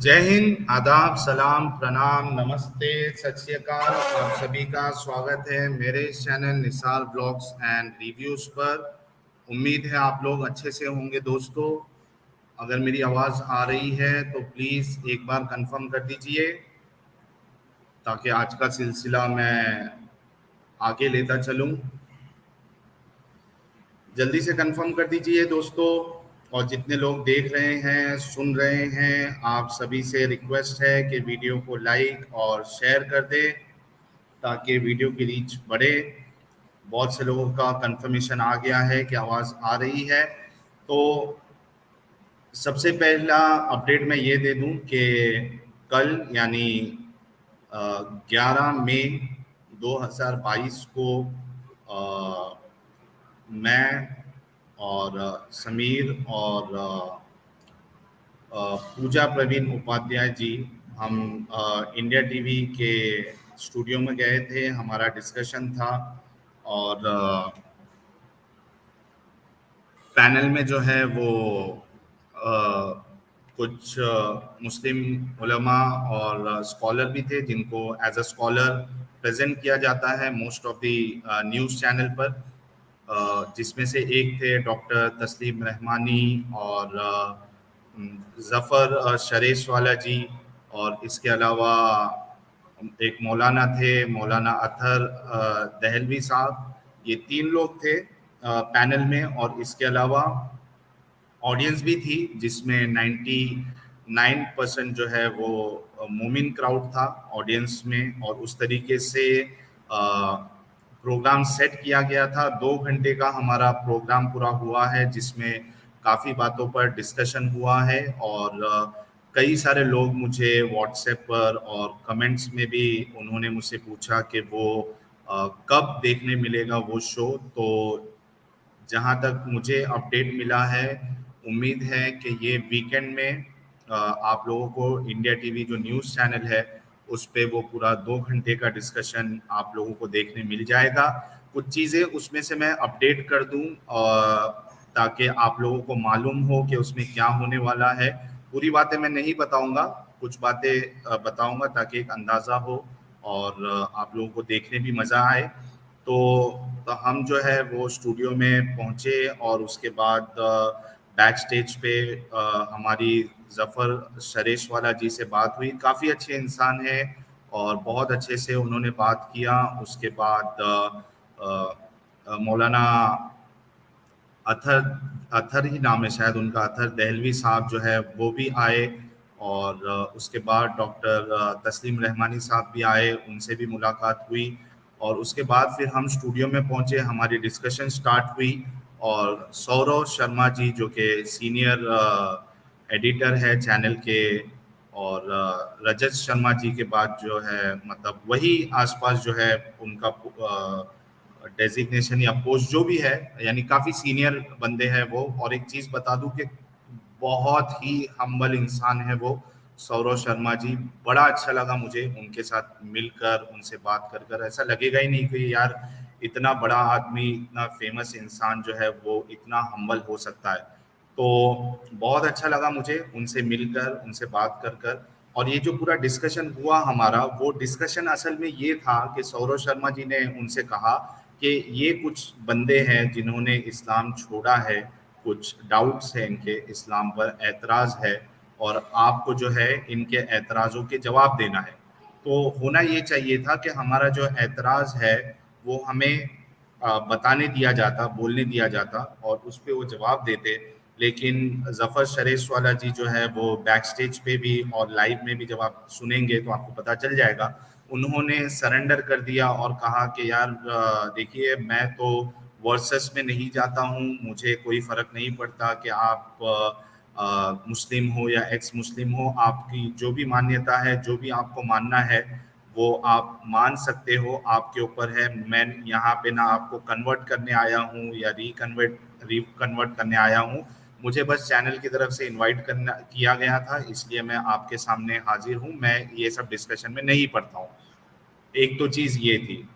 जय हिंद, आदाब, सलाम, प्रणाम, नमस्ते, सत श्री अकाल। आप सभी का स्वागत है मेरे इस channel Nisar blogs and reviews पर। उम्मीद है आप लोग अच्छे से होंगे दोस्तों। अगर मेरी आवाज़ आ रही है तो प्लीज़ एक बार कंफर्म कर दीजिए ताकि आज का सिलसिला मैं आगे लेता चलूं। जल्दी से कंफर्म कर दीजिए दोस्तों। और जितने लोग देख रहे हैं, सुन रहे हैं, आप सभी से रिक्वेस्ट है कि वीडियो को लाइक और शेयर कर दें ताकि वीडियो की रीच बढ़े। बहुत से लोगों का कंफर्मेशन आ गया है कि आवाज़ आ रही है। तो सबसे पहला अपडेट मैं ये दे दूं कि कल यानी 11 मई 2022 को मैं और समीर और पूजा प्रवीण उपाध्याय जी, हम इंडिया टीवी के स्टूडियो में गए थे। हमारा डिस्कशन था और पैनल में जो है वो कुछ मुस्लिम उलमा और स्कॉलर भी थे जिनको एज अ स्कॉलर प्रेजेंट किया जाता है most of the news channel पर। जिसमें से एक थे डॉक्टर तस्लीम रहमानी और ज़फ़र शरेश वाला जी। और इसके अलावा एक मौलाना थे, मौलाना अतहर दहलवी साहब। ये तीन लोग थे पैनल में। और इसके अलावा ऑडियंस भी थी जिसमें 99% जो है वो मोमिन क्राउड था ऑडियंस में। और उस तरीके से प्रोग्राम सेट किया गया था। 2 घंटे का हमारा प्रोग्राम पूरा हुआ है जिसमें काफ़ी बातों पर डिस्कशन हुआ है। और कई सारे लोग मुझे व्हाट्सएप पर और कमेंट्स में भी उन्होंने मुझसे पूछा कि वो कब देखने मिलेगा वो शो। तो जहाँ तक मुझे अपडेट मिला है, उम्मीद है कि ये वीकेंड में आप लोगों को इंडिया टीवी जो न्यूज़ चैनल है उस पे वो पूरा 2 घंटे का डिस्कशन आप लोगों को देखने मिल जाएगा। कुछ चीज़ें उसमें से मैं अपडेट कर दूं ताकि आप लोगों को मालूम हो कि उसमें क्या होने वाला है। पूरी बातें मैं नहीं बताऊंगा, कुछ बातें बताऊंगा ताकि एक अंदाज़ा हो और आप लोगों को देखने भी मज़ा आए। तो हम जो है वो स्टूडियो में पहुंचे और उसके बाद बैक स्टेज पे हमारी ज़फ़र शरेश वाला जी से बात हुई। काफ़ी अच्छे इंसान हैं और बहुत अच्छे से उन्होंने बात किया। उसके बाद मौलाना अथर अथर ही नाम है शायद उनका, अथर दहलवी साहब जो है वो भी आए। और उसके बाद डॉक्टर तस्लीम रहमानी साहब भी आए, उनसे भी मुलाकात हुई। और उसके बाद फिर हम स्टूडियो में पहुंचे, हमारी डिस्कशन स्टार्ट हुई। और सौरव शर्मा जी जो कि सीनियर एडिटर है चैनल के, और रजत शर्मा जी के बाद जो है मतलब वही आसपास जो है उनका डेजिग्नेशन या पोस्ट जो भी है, यानी काफ़ी सीनियर बंदे हैं वो। और एक चीज़ बता दूं कि बहुत ही हम्बल इंसान है वो सौरव शर्मा जी। बड़ा अच्छा लगा मुझे उनके साथ मिलकर, उनसे बात कर कर। ऐसा लगेगा ही नहीं कि यार इतना बड़ा आदमी, इतना फेमस इंसान जो है वो इतना हम्बल हो सकता है। तो बहुत अच्छा लगा मुझे उनसे मिलकर, उनसे बात कर कर। और ये जो पूरा डिस्कशन हुआ हमारा, वो डिस्कशन असल में ये था कि सौरव शर्मा जी ने उनसे कहा कि ये कुछ बंदे हैं जिन्होंने इस्लाम छोड़ा है, कुछ डाउट्स हैं इनके इस्लाम पर, एतराज़ है, और आपको जो है इनके एतराज़ों के जवाब देना है। तो होना ये चाहिए था कि हमारा जो एतराज़ है वो हमें बताने दिया जाता, बोलने दिया जाता और उस पे वो जवाब देते। लेकिन ज़फ़र शरेश वाला जी जो है वो बैक स्टेज पे भी और लाइव में भी, जब आप सुनेंगे तो आपको पता चल जाएगा, उन्होंने सरेंडर कर दिया और कहा कि यार देखिए मैं तो वर्सेस में नहीं जाता हूँ, मुझे कोई फ़र्क नहीं पड़ता कि आप मुस्लिम हो या एक्स मुस्लिम हो, आपकी जो भी मान्यता है, जो भी आपको मानना है वो आप मान सकते हो, आपके ऊपर है। मैं यहाँ पे ना आपको कन्वर्ट करने आया हूँ या रिकन्वर्ट करने आया हूँ। मुझे बस चैनल की तरफ से इनवाइट करना किया गया था, इसलिए मैं आपके सामने हाजिर हूँ। मैं ये सब डिस्कशन में नहीं पढ़ता हूँ। एक तो चीज़ ये थी।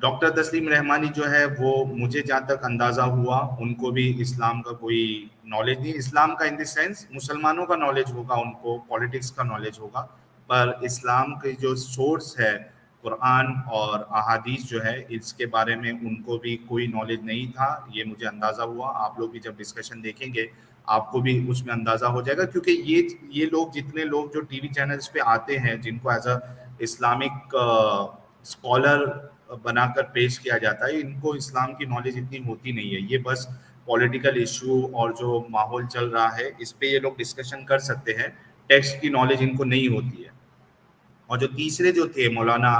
डॉक्टर तस्लीम रहमानी जो है वो, मुझे जहाँ तक अंदाजा हुआ, उनको भी इस्लाम का कोई नॉलेज नहीं, इस्लाम का इन द सेंस मुसलमानों का नॉलेज होगा, उनको पॉलिटिक्स का नॉलेज होगा, पर इस्लाम के जो सोर्स है कुरान और अहादीस जो है, इसके बारे में उनको भी कोई नॉलेज नहीं था, ये मुझे अंदाजा हुआ। आप लोग भी जब डिस्कशन देखेंगे आपको भी उसमें अंदाजा हो जाएगा, क्योंकि ये लोग, जितने लोग जो टीवी चैनल्स पे आते हैं, जिनको एज अ इस्लामिक स्कॉलर बनाकर पेश किया जाता है, इनको इस्लाम की नॉलेज इतनी होती नहीं है। ये बस पॉलिटिकल इशू और जो माहौल चल रहा है इस पे ये लोग डिस्कशन कर सकते हैं, टेक्स्ट की नॉलेज इनको नहीं होती है। और जो तीसरे जो थे मौलाना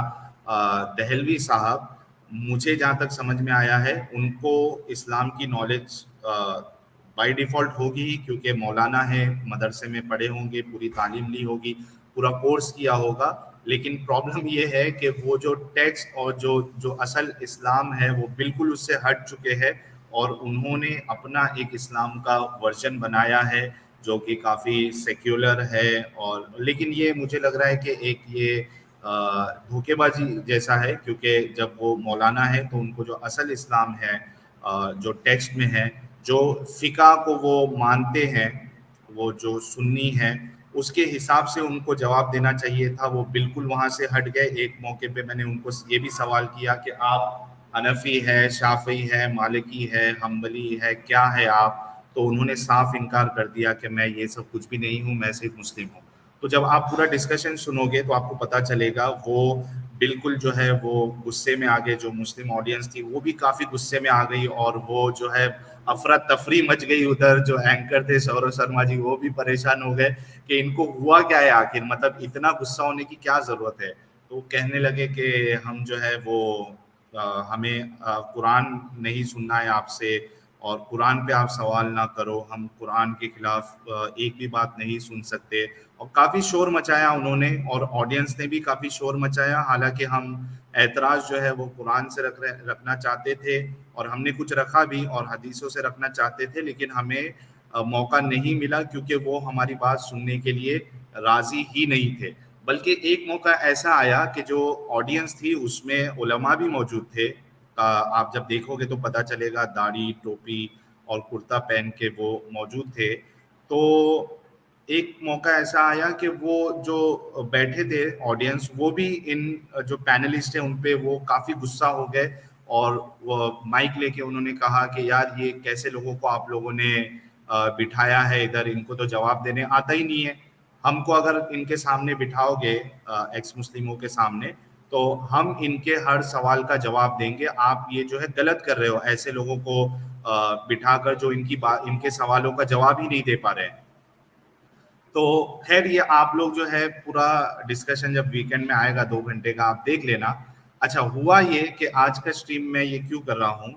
दहलवी साहब, मुझे जहाँ तक समझ में आया है उनको इस्लाम की नॉलेज बाय डिफ़ॉल्ट होगी ही, क्योंकि मौलाना है, मदरसे में पढ़े होंगे, पूरी तालीम ली होगी, पूरा कोर्स किया होगा। लेकिन प्रॉब्लम ये है कि वो जो टेक्स्ट और जो जो असल इस्लाम है वो बिल्कुल उससे हट चुके हैं, और उन्होंने अपना एक इस्लाम का वर्जन बनाया है जो कि काफ़ी सेक्युलर है। और लेकिन ये मुझे लग रहा है कि एक ये धोखेबाजी जैसा है, क्योंकि जब वो मौलाना है तो उनको जो असल इस्लाम है, जो टेक्स्ट में है, जो फ़िक़ा को वो मानते हैं, वो जो सुन्नी है, उसके हिसाब से उनको जवाब देना चाहिए था। वो बिल्कुल वहाँ से हट गए। एक मौके पे मैंने उनको ये भी सवाल किया कि आप हनफी है, शाफ़ी है, मालिकी है, हम्बली है, क्या है आप? तो उन्होंने साफ इनकार कर दिया कि मैं ये सब कुछ भी नहीं हूँ, मैं सिर्फ मुस्लिम हूँ। तो जब आप पूरा डिस्कशन सुनोगे तो आपको पता चलेगा, वो बिल्कुल जो है वो गुस्से में आ गए। जो मुस्लिम ऑडियंस थी वो भी काफ़ी गुस्से में आ गई, और वो जो है अफरा तफरी मच गई उधर। जो एंकर थे सौरभ शर्मा जी, वो भी परेशान हो गए कि इनको हुआ क्या है आखिर, मतलब इतना गुस्सा होने की क्या ज़रूरत है। तो कहने लगे कि हम जो है वो हमें कुरान नहीं सुनना है आपसे, और कुरान पे आप सवाल ना करो, हम कुरान के खिलाफ एक भी बात नहीं सुन सकते। और काफ़ी शोर मचाया उन्होंने, और ऑडियंस ने भी काफ़ी शोर मचाया। हालांकि हम एतराज़ जो है वो कुरान से रखना चाहते थे, और हमने कुछ रखा भी, और हदीसों से रखना चाहते थे, लेकिन हमें मौका नहीं मिला, क्योंकि वो हमारी बात सुनने के लिए राज़ी ही नहीं थे। बल्कि एक मौका ऐसा आया कि जो ऑडियंस थी उसमें उलमा भी मौजूद थे। आप जब देखोगे तो पता चलेगा, दाढ़ी, टोपी और कुर्ता पहन के वो मौजूद थे। तो एक मौका ऐसा आया कि वो जो बैठे थे ऑडियंस, वो भी इन जो पैनलिस्ट हैं उन पे वो काफ़ी गुस्सा हो गए, और वो माइक लेके उन्होंने कहा कि यार ये कैसे लोगों को आप लोगों ने बिठाया है इधर, इनको तो जवाब देने आता ही नहीं है। हमको अगर इनके सामने बिठाओगे, एक्स मुस्लिमों के सामने, तो हम इनके हर सवाल का जवाब देंगे। आप ये जो है गलत कर रहे हो, ऐसे लोगों को बिठाकर जो इनके सवालों का जवाब ही नहीं दे पा रहे हैं। तो खैर, ये आप लोग जो है पूरा डिस्कशन जब वीकेंड में आएगा 2 घंटे का, आप देख लेना। अच्छा, हुआ ये कि आज का स्ट्रीम मैं ये क्यों कर रहा हूँ,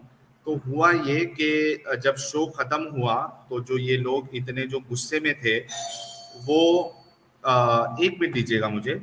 तो हुआ ये कि जब शो खत्म हुआ तो जो ये लोग इतने जो गुस्से में थे, वो 1 मिनट दीजिएगा मुझे।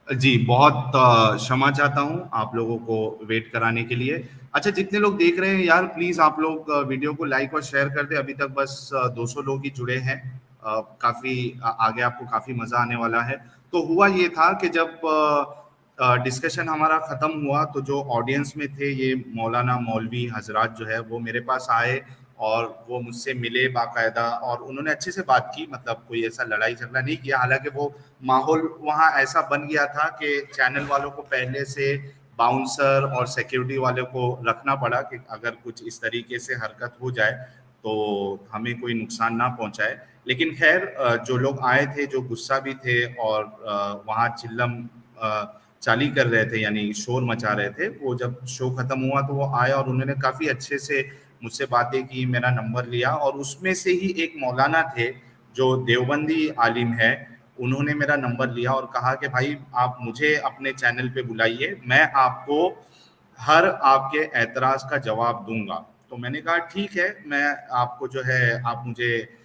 जी, बहुत क्षमा चाहता हूँ आप लोगों को वेट कराने के लिए। अच्छा, जितने लोग देख रहे हैं यार, प्लीज़ आप लोग वीडियो को लाइक और शेयर कर दें। अभी तक बस 200 लोग ही जुड़े हैं। काफ़ी आगे आपको काफ़ी मज़ा आने वाला है। तो हुआ ये था कि जब डिस्कशन हमारा ख़त्म हुआ तो जो ऑडियंस में थे ये मौलाना, मौलवी हज़रात जो है वो मेरे पास आए, और वो मुझसे मिले बाकायदा और उन्होंने अच्छे से बात की, मतलब कोई ऐसा लड़ाई झगड़ा नहीं किया। हालांकि वो माहौल वहाँ ऐसा बन गया था कि चैनल वालों को पहले से बाउंसर और सिक्योरिटी वालों को रखना पड़ा कि अगर कुछ इस तरीके से हरकत हो जाए तो हमें कोई नुकसान ना पहुंचाए। लेकिन खैर जो लोग आए थे जो गुस्सा भी थे और वहाँ चिल्लम चाली कर रहे थे यानी शोर मचा रहे थे, वो जब शो खत्म हुआ तो वो आए और उन्होंने काफ़ी अच्छे से मुझसे बातें की, मेरा नंबर लिया और उसमें से ही एक मौलाना थे जो देवबंदी आलिम है, उन्होंने मेरा नंबर लिया और कहा कि भाई आप मुझे अपने चैनल पे बुलाइए, मैं आपको हर आपके एतराज़ का जवाब दूंगा। तो मैंने कहा ठीक है, मैं आपको जो है आप मुझे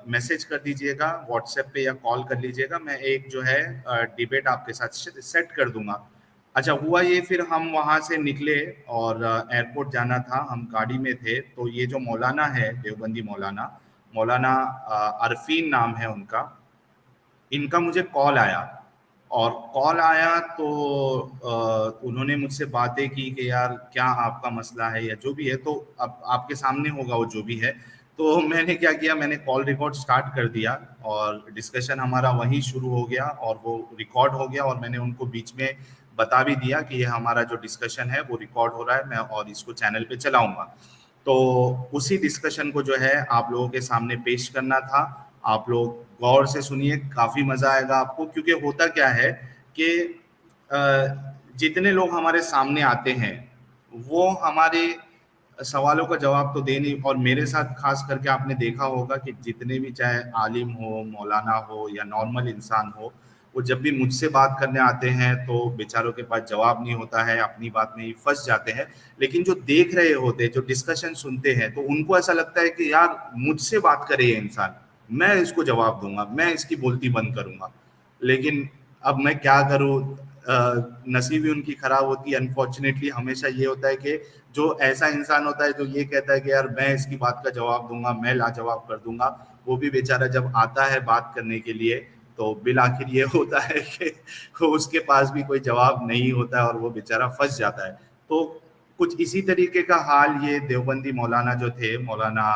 मैसेज कर दीजिएगा व्हाट्सएप पे या कॉल कर लीजिएगा, मैं एक जो है डिबेट आपके साथ सेट कर दूंगा। अच्छा हुआ ये, फिर हम वहाँ से निकले और एयरपोर्ट जाना था, हम गाड़ी में थे, तो ये जो मौलाना है देवबंदी मौलाना, मौलाना अरफीन नाम है उनका, इनका मुझे कॉल आया और कॉल आया तो उन्होंने मुझसे बातें की कि यार क्या आपका मसला है या जो भी है, तो अब आपके सामने होगा वो जो भी है। तो मैंने क्या किया, मैंने कॉल रिकॉर्ड स्टार्ट कर दिया और डिस्कशन हमारा वहीं शुरू हो गया और वो रिकॉर्ड हो गया और मैंने उनको बीच में बता भी दिया कि ये हमारा जो डिस्कशन है वो रिकॉर्ड हो रहा है, मैं और इसको चैनल पे चलाऊंगा। तो उसी डिस्कशन को जो है आप लोगों के सामने पेश करना था। आप लोग गौर से सुनिए, काफी मजा आएगा आपको, क्योंकि होता क्या है कि जितने लोग हमारे सामने आते हैं वो हमारे सवालों का जवाब तो दे नहीं, और मेरे साथ खास करके आपने देखा होगा कि जितने भी चाहे आलिम हो, मौलाना हो या नॉर्मल इंसान हो, वो जब भी मुझसे बात करने आते हैं तो बेचारों के पास जवाब नहीं होता है, अपनी बात में ही फंस जाते हैं। लेकिन जो देख रहे होते हैं, जो डिस्कशन सुनते हैं, तो उनको ऐसा लगता है कि यार मुझसे बात करे ये इंसान, मैं इसको जवाब दूंगा, मैं इसकी बोलती बंद करूंगा। लेकिन अब मैं क्या करूं, नसीब ही उनकी खराब होती है। अनफॉर्चुनेटली हमेशा ये होता है कि जो ऐसा इंसान होता है जो ये कहता है कि यार मैं इसकी बात का जवाब दूंगा, मैं लाजवाब कर दूंगा, वो भी बेचारा जब आता है बात करने के लिए तो बिल आखिर ये होता है कि उसके पास भी कोई जवाब नहीं होता है और वो बेचारा फंस जाता है। तो कुछ इसी तरीके का हाल ये देवबंदी मौलाना जो थे, मौलाना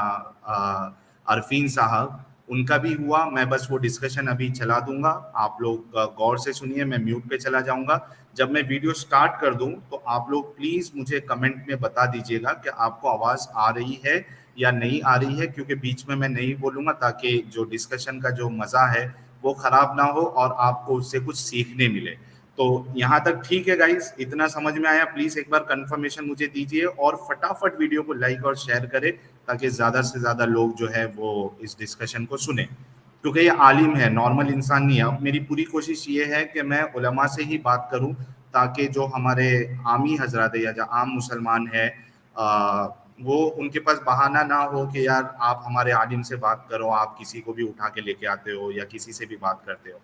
अरफीन साहब, उनका भी हुआ। मैं बस वो डिस्कशन अभी चला दूंगा, आप लोग गौर से सुनिए, मैं म्यूट पे चला जाऊंगा। जब मैं वीडियो स्टार्ट कर दूं तो आप लोग प्लीज मुझे कमेंट में बता दीजिएगा कि आपको आवाज आ रही है या नहीं आ रही है, क्योंकि बीच में मैं नहीं बोलूंगा ताकि जो डिस्कशन का जो मजा है वो खराब ना हो और आपको उससे कुछ सीखने मिले। तो यहाँ तक ठीक है गाइस, इतना समझ में आया? प्लीज एक बार कंफर्मेशन मुझे दीजिए और फटाफट वीडियो को लाइक और शेयर करें ताकि ज्यादा से ज्यादा लोग जो है वो इस डिस्कशन को सुने, क्योंकि ये आलिम है, नॉर्मल इंसान नहीं है। अब मेरी पूरी कोशिश ये है कि मैं उलमा से ही बात करूं ताकि जो हमारे आमी हजरात है या जो आम मुसलमान है, वो उनके पास बहाना ना हो कि यार आप हमारे आलिम से बात करो, आप किसी को भी उठा के लेके आते हो या किसी से भी बात करते हो।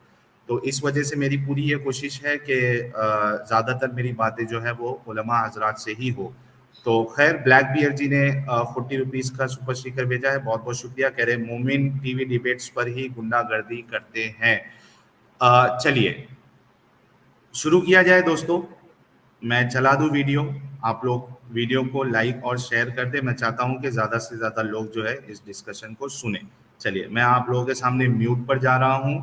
तो इस वजह से मेरी पूरी ये कोशिश है कि ज़्यादातर मेरी बातें जो है वो उलमा हजरात से ही हो। तो खैर, ब्लैक बियर जी ने 40 रुपीज़ का सुपर स्टिकर भेजा है, बहुत बहुत शुक्रिया। कह रहे मोमिन टीवी डिबेट्स पर ही गुंडागर्दी करते हैं। चलिए शुरू किया जाए दोस्तों, मैं चला दूं वीडियो, आप लोग वीडियो को लाइक और शेयर कर दें। मैं चाहता हूं कि ज़्यादा से ज़्यादा लोग जो है इस डिस्कशन को सुने। चलिए मैं आप लोगों के सामने म्यूट पर जा रहा हूं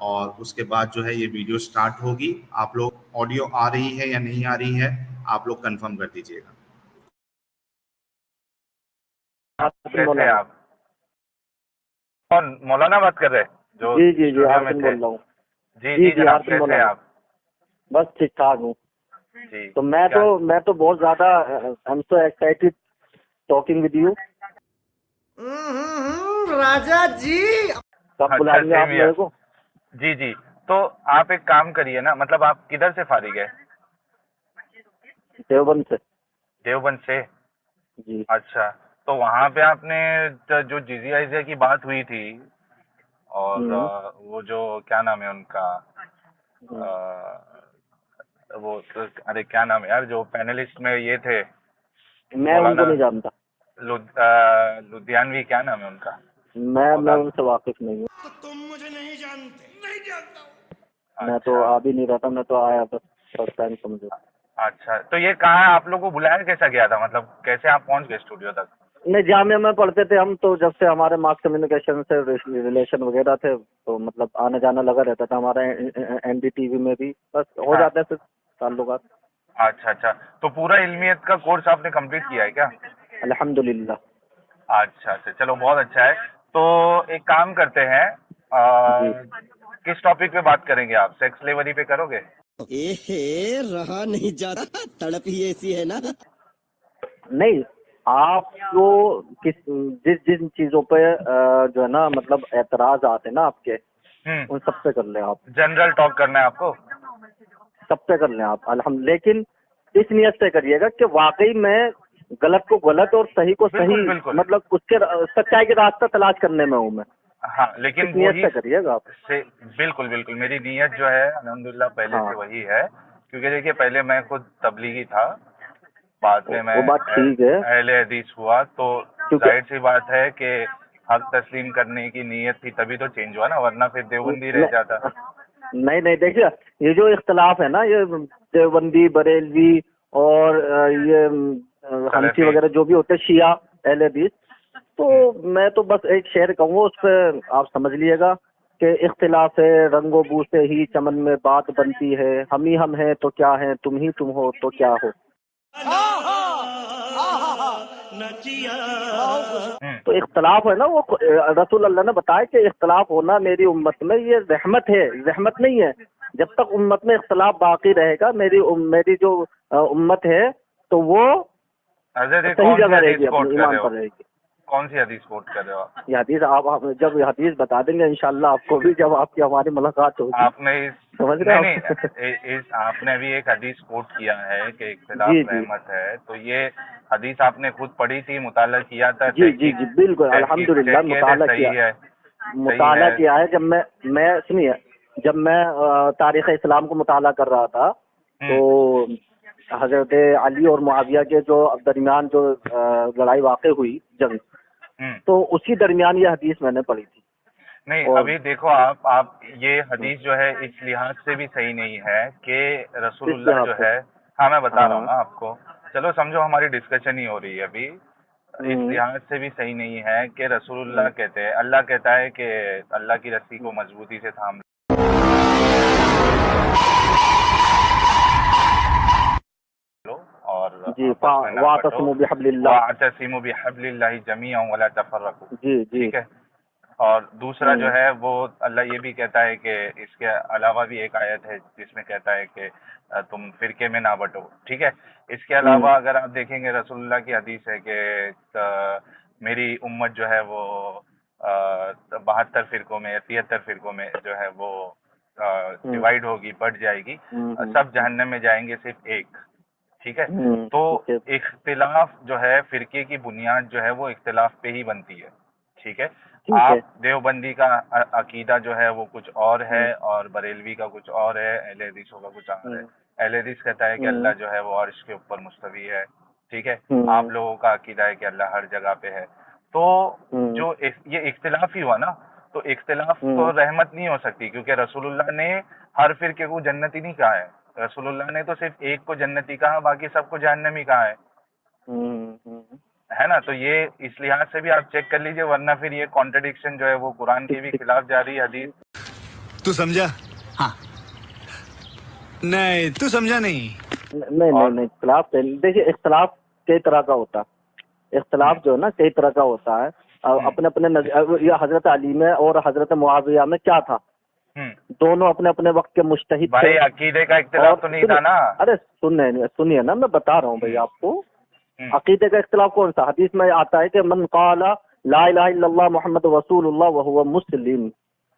और उसके बाद जो है ये वीडियो स्टार्ट होगी। आप लोग ऑडियो आ रही है या नहीं आ रही है, आप लोग कंफर्म कर दीजिएगा। कैसे आप? कौन मौलाना बात कर रहे हैं जो जी जी जी स्टूडियो में आरफिन थे? बोल रहा हूँ। जी जी जनाब, आरफिन बोल कैसे रहा हैं हूँ। आप? बस ठीक ठाक हूँ। जी तो मैं तो बहुत ज्यादा I am so excited talking with you. Raja ji कब अच्छा, बुलाएंगे आप सेम मेरे ईयर। को? जी जी, तो आप एक काम करिए ना, मतलब आप किधर से फारिग है? देवबंद से। देवबंद से? जी। अच्छा, तो वहाँ पे आपने जो जिजिया इजिया की बात हुई थी और हम्म, वो जो क्या नाम है उनका, हम्म। वो अरे क्या नाम है यार, जो पैनलिस्ट में ये थे, मैं उनको मौलाना नहीं जानता। लुधियानवी, क्या नाम है उनका? मैं उनसे वाकिफ नहीं हूँ। तो तुम मुझे नहीं जानते, नहीं जानता हूँ। मैं तो अच्छा आ भी नहीं रहा था, मैं तो आया बस फर्स्ट टाइम समझो। अच्छा, तो ये कहाँ आप लोग को बुलाया कैसा गया था, मतलब कैसे आप पहुंच गए स्टूडियो तक? नहीं, जामिया में पढ़ते थे हम तो, जब से हमारे मास कम्युनिकेशन से रिलेशन वगैरह थे तो मतलब आना जाना लगा रहता था हमारा, एनडीटीवी में भी बस हो हाँ। जाते थे ताल्लुकात। अच्छा अच्छा, तो पूरा इल्मियत का कोर्स आपने कंप्लीट किया है क्या? अल्हम्दुलिल्लाह। अच्छा अच्छा, चलो बहुत अच्छा है। तो एक काम करते हैं, जी। किस टॉपिक पे बात करेंगे? आप सेक्स स्लेवरी पे करोगे? ए रहा नहीं जाता, तड़प ही ऐसी है ना। नहीं, आपको किस जिस जिन चीजों पे जो है ना मतलब एतराज आते हैं ना आपके, उन सब पे कर लें आप, जनरल टॉक करना है आपको? सब पे कर लें आप लेकिन इस नियत से करिएगा कि वाकई में गलत को गलत और सही को बिल्कुल सही, बिल्कुल। मतलब उसके सच्चाई के रास्ता तलाश करने में हूँ मैं, हाँ, लेकिन इस नियत वही से करिएगा आप। से बिल्कुल बिल्कुल, मेरी नीयत जो है अल्हम्दुलिल्लाह पहले हाँ, से वही है। क्योंकि देखिए, पहले मैं खुद तबलीगी था, बाद में मैं वो बात ठीक है, अहले हदीस हुआ, तो क्योंकि जाहिर सी बात है कि हक तस्लीम करने की नीयत थी तभी तो चेंज हुआ ना, वरना फिर देवबंदी रह जाता। नहीं नहीं, देखिए ये जो इख्तलाफ है ना, ये देवबंदी, बरेलवी और ये हनफी सलफी। वगैरह जो भी होते हैं, शिया, अहले हदीस, तो मैं तो बस एक शेर कहूँगा, उस पर आप समझ लिएगा कि इख्तिलाफ है रंगो बू से ही चमन में बात बनती है, हम ही हम हैं तो क्या है, तुम ही तुम हो तो क्या हो। हम्म। तो इख्तलाफ है ना, वो रसूल अल्लाह ने बताया कि इख्तलाफ होना मेरी उम्मत में ये रहमत है, रहमत नहीं है। जब तक उम्मत में इख्तलाफ बाकी रहेगा, मेरी जो उम्मत है तो वो हजरत ये सही कौन सी जगह हदीस रहेगी, कोट अपने कर ईमान रहे हो? पर रहेगी। कौन सी हदीस कोट कर रहे हो आप? ये हदीस आप जब हदीस बता देंगे इंशाल्लाह आपको भी, जब आपकी हमारी मुलाकात होगी। आपने इस समझ रहे नहीं हैं आप? नहीं, इस आपने भी एक हदीस कोट किया है कि इख्तिलाफ जी जी रहमत है, तो ये हदीस आपने खुद पढ़ी थी, मुताला किया था, जी जी जी, बिल्कुल तहकीक अल्हम्दुलिल्लाह चेक किए थे, मुताला सही किया, है? सही मुताला है। किया है। जब मैं सुनिए, जब मैं तारीख इस्लाम को मुताला कर रहा था तो हजरत अली और मुआविया के जो दरमियान जो लड़ाई वाक़ हुई, जंग, हम्म। तो उसी दरमियान ये हदीस मैंने पढ़ी थी। नहीं, और अभी देखो आप ये हदीस जो है इस लिहाज से भी सही नहीं है कि किस रसूलुल्लाह लिहाज जो से? है, हाँ मैं बता रहा हूँ हाँ। ना आपको, चलो समझो हमारी डिस्कशन ही हो रही है अभी। इस हम्म, लिहाज से भी सही नहीं है कि रसूलुल्लाह हम्म, कहते हैं, अल्लाह कहता है कि अल्लाह की रस्सी को मजबूती से थाम लो और जी, आपस में ना बंटो। वातसिमू बिहब्लिल्लाह। वातसिमू बिहब्लिल्लाहि जमीअन वला तफर्रकू। जी जी। ठीक है। और दूसरा जो हम्म, है वो अल्लाह ये भी कहता है कि इसके अलावा भी एक आयत है जिसमें कहता है कि तुम फिरके में ना बंटो। ठीक है। इसके हम्म, अलावा अगर आप देखेंगे, रसूलुल्लाह की हदीस है कि मेरी उम्मत जो है वो 72 फिरकों में या 73 फिरकों में जो है वो हम्म, डिवाइड होगी, बढ़ जाएगी। सब जहन्नम में जाएंगे, सिर्फ एक। ठीक है। तो ठीक है, इख्तिलाफ जो है, फिरके की बुनियाद जो है वो इख्तिलाफ पे ही बनती है। ठीक है। ठीक है। आप देवबंदी का अकीदा जो है वो कुछ और है हम्म, और बरेलवी का कुछ और है, अहले हदीसों का कुछ और है। हम्म, अहले हदीस कहता है कि हम्म, अल्लाह जो है वो अर्श के ऊपर मुस्तवी है। ठीक है। हम्म, आप लोगों का अकीदा है कि अल्लाह हर जगह पे है। तो हम्म, ये इख्तिलाफ ही हुआ ना, तो इख्तिलाफ तो हम्म, रहमत नहीं हो सकती, क्योंकि रसूलुल्लाह ने हर फिरके को जन्नती नहीं कहा है। रसूलुल्लाह ने तो सिर्फ एक को जन्नती कहा, बाकी सबको जहन्नमी कहा है ना? तो ये इस लिहाज से भी आप चेक कर लीजिए, वरना फिर ये कॉन्ट्रडिक्शन जो है वो कुरान के ठीक भी ठीक। खिलाफ जा रही है हदीस। तू समझा? हाँ। नहीं, तू समझा नहीं। नहीं नहीं और नहीं, इख्तलाफ देखिए, इख्तलाफ कई तरह का होता है। इख्तलाफ जो है ना कई तरह का होता है। अपने अपने ये हजरत अली में और हजरत मुआविया में क्या था, हम्म। दोनों अपने अपने वक्त के मुज्तहिद थे। भाई अकीदे का इख्तिलाफ तो नहीं था ना। अरे सुनिए ना, मैं बता रहा हूँ भाई आपको। अकीदे का इख्तिलाफ कौन सा? हदीस में आता है कि मन काला ला इलाहा इल्लल्लाह मुहम्मद रसूलुल्लाह व हुवा मुस्लिम,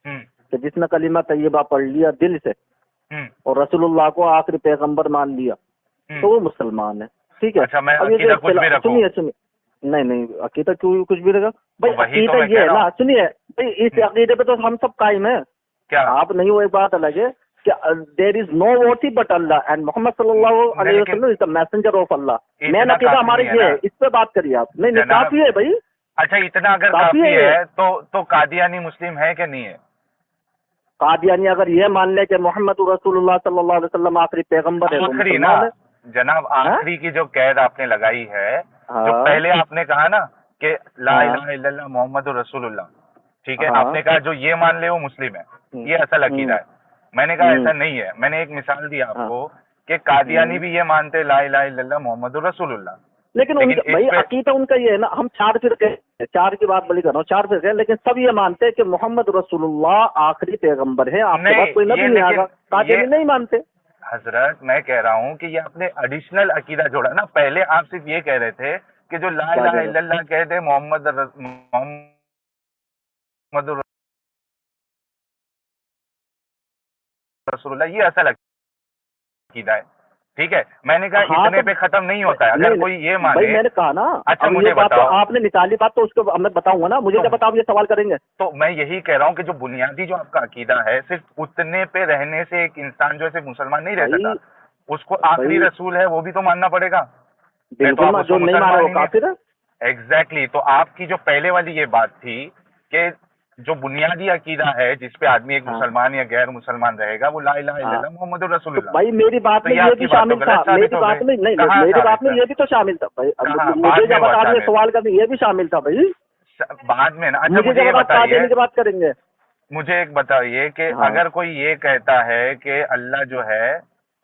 कि जिसने कलीमा तैयबा पढ़ लिया दिल से और रसूलुल्लाह को आखिरी पैगंबर मान लिया तो वो मुसलमान है। ठीक है। अच्छा, मैं अब ये अकीदा जो कुछ भी रखूं? सुनिए, नहीं नहीं, अकीदा क्यों कुछ भी रहेगा भाई? वही तो अकीदा मैं ये कह है रहा ना, हूं। सुनिए भाई, इस अकीदे पे तो हम सब कायम है। क्या? आप नहीं, वो एक बात अलग है कि there is no worthy but Allah and Muhammad सल्लल्लाहु अलैहि लेकिन वसल्लम is the messenger of Allah. मेन इतना अकीदा काफी हमारे नहीं है ये ना है, इस पे बात करिए आप। नहीं नहीं, जनाब। काफी है भाई, अच्छा, इतना अगर काफी काफी है। है तो कादियानी मुस्लिम है कि नहीं है? कादियानी अगर ये मान ले कि मोहम्मद रसूलुल्लाह सल्लल्लाहु अलैहि वसल्लम आखिरी पैगंबर है तो आखिरी ना मुसलमान है। जनाब, आखिरी की जो कैद आपने लगाई है, जो हाँ पहले आपने कहा ना कि ला हाँ। इलाहा इल्लल्लाह मोहम्मद रसूलुल्लाह, ठीक है, हाँ। आपने कहा जो ये मान ले वो मुस्लिम है, ये असल अकीदा है। मैंने कहा ऐसा नहीं है। मैंने एक मिसाल दी आपको कि कादियानी भी ये मानते ला इलाहा इल्लल्लाह मोहम्मद रसूलुल्लाह, लेकिन लेकिन उनका भाई इस पे अकीदा उनका ये है ना, हम 4 फिरके, 4 की बात बड़ी कर रहा हूँ, 4 फिरके हैं, लेकिन सब ये मानते हैं कि मोहम्मद रसूलुल्लाह आखिरी पैगंबर है, आपके नहीं, पास कोई नबी ये नहीं लेकिन आएगा। कादियानी ये नहीं मानते। हजरत, मैं कह रहा हूँ कि ये आपने एडिशनल अकीदा जोड़ा ना। पहले आप सिर्फ ये कह रहे थे कि जो ला क्या इलाहा कह रहे? इल्लल्लाह कहते मोहम्मद रसूलुल्लाह, ये असल अकीदा है, ठीक है। मैंने कहा हाँ, इतने तो पे खत्म नहीं होता है। अगर नहीं, कोई ये भाई माने, मैंने कहा ना, अच्छा अब मुझे ये बात तो बताओ, आपने निकाली बात, तो उसको अब मैं बताऊंगा ना, मुझे तो- क्या बताओ, ये सवाल करेंगे। तो मैं यही कह रहा हूँ कि जो बुनियादी जो आपका अकीदा है, सिर्फ उतने पे रहने से एक इंसान जो है सिर्फ मुसलमान नहीं रह भाई सकता, उसको आखिरी भाई रसूल है वो भी तो मानना पड़ेगा। नहीं तो बिल्कुल, आप उसको जो नहीं माने मुसलमान वो ही नहीं। काफिर है। एग्जैक्टली तो आपकी जो पहले वाली ये बात थी कि जो बुनियादी अकीदा है जिसपे आदमी एक हाँ। मुसलमान या गैर मुसलमान रहेगा, वो ला इलाहा हाँ। इल्लल्लाह मोहम्मद तो रसूलुल्लाह। भाई मेरी बात तो में ये ये आपकी भी बात तो शामिल था, गलत साबित मेरी हो बात गई। में नहीं, कहाँ मेरी बात साबित में है? ये भी तो शामिल था भाई। कहाँ? मुझे बाद जब में हुआ बता रहे शामिल। सवाल करने, ये भी शामिल था भाई। बाद में ना। अच्छा मुझे मुझे ये जब आप बताइए, कादियानी की बात करेंगे। मुझे एक बताइए कि हाँ। अगर कोई ये कहता है कि अल्लाह जो है,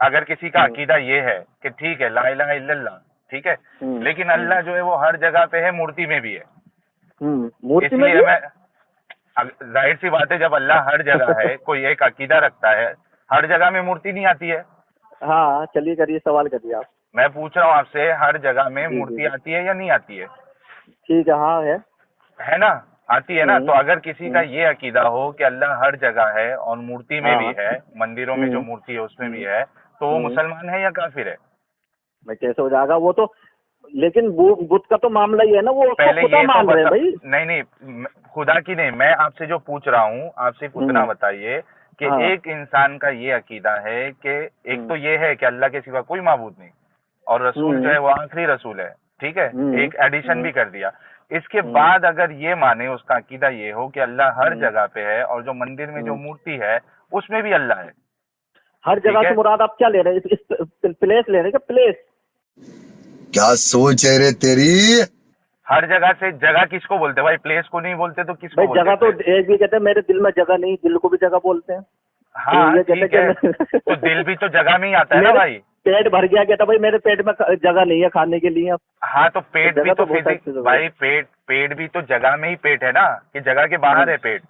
अगर किसी का अकीदा ये है कि ठीक है ला इलाहा इल्लल्लाह, ठीक है, लेकिन अल्लाह जो है वो हर जगह पे है, मूर्ति में भी है, मूर्ति में इसलिए भी। मैं, जाहिर सी बात है जब अल्लाह हर जगह है, कोई एक अकीदा रखता है, हर जगह में मूर्ति नहीं आती है। हाँ चलिए, करिए, सवाल करिए आप। मैं पूछ रहा हूँ आपसे, हर जगह में जी, मूर्ति जी। आती है या नहीं आती है? ठीक है, हाँ है ना, आती है ना। हम्म, तो अगर किसी का ये अकीदा हो कि अल्लाह हर जगह है और मूर्ति में भी हाँ। है, मंदिरों में जो मूर्ति है उसमें भी है, तो वो मुसलमान है या काफिर है? भाई कैसे हो जाएगा वो तो, लेकिन वो बुत का तो मामला ही है ना, वो उसको पहले खुदा ये तो मान रहे हैं बता। भाई। नहीं नहीं, खुदा की नहीं, मैं आपसे जो पूछ रहा हूँ, आप सिर्फ उतना बताइए कि हाँ। एक इंसान का ये अकीदा है कि एक तो ये है कि अल्लाह के सिवा कोई माबूद नहीं, और रसूल जो है वो आखिरी रसूल है, ठीक है, एक एडिशन भी कर दिया। इसके बाद अगर ये माने, उसका अकीदा ये हो कि अल्लाह हर जगह पे है और जो मंदिर में जो मूर्ति है उसमें भी अल्लाह है। हर ठीक जगह है? से मुराद आप क्या ले रहे हैं? इस प्लेस ले रहे हैं क्या? प्लेस? क्या सोच है रे तेरी? हर जगह से जगह किसको बोलते हैं भाई? प्लेस को नहीं बोलते तो किसको भाई बोलते जगह तो हैं? एक भी कहते हैं मेरे दिल में जगह नहीं, दिल को भी जगह बोलते हैं। हाँ ये ठीक कहते है, हैं तो दिल भी तो जगह में ही आता है ना मेरे भाई। पेट भर गया, कहता भाई मेरे पेट में जगह नहीं है खाने के लिए। हाँ तो पेट जगह भी तो तो बहुत सारी फिजिक चीजों भाई, पेट भी तो जगह में ही पेट है ना, कि जगह के बाहर है पेट?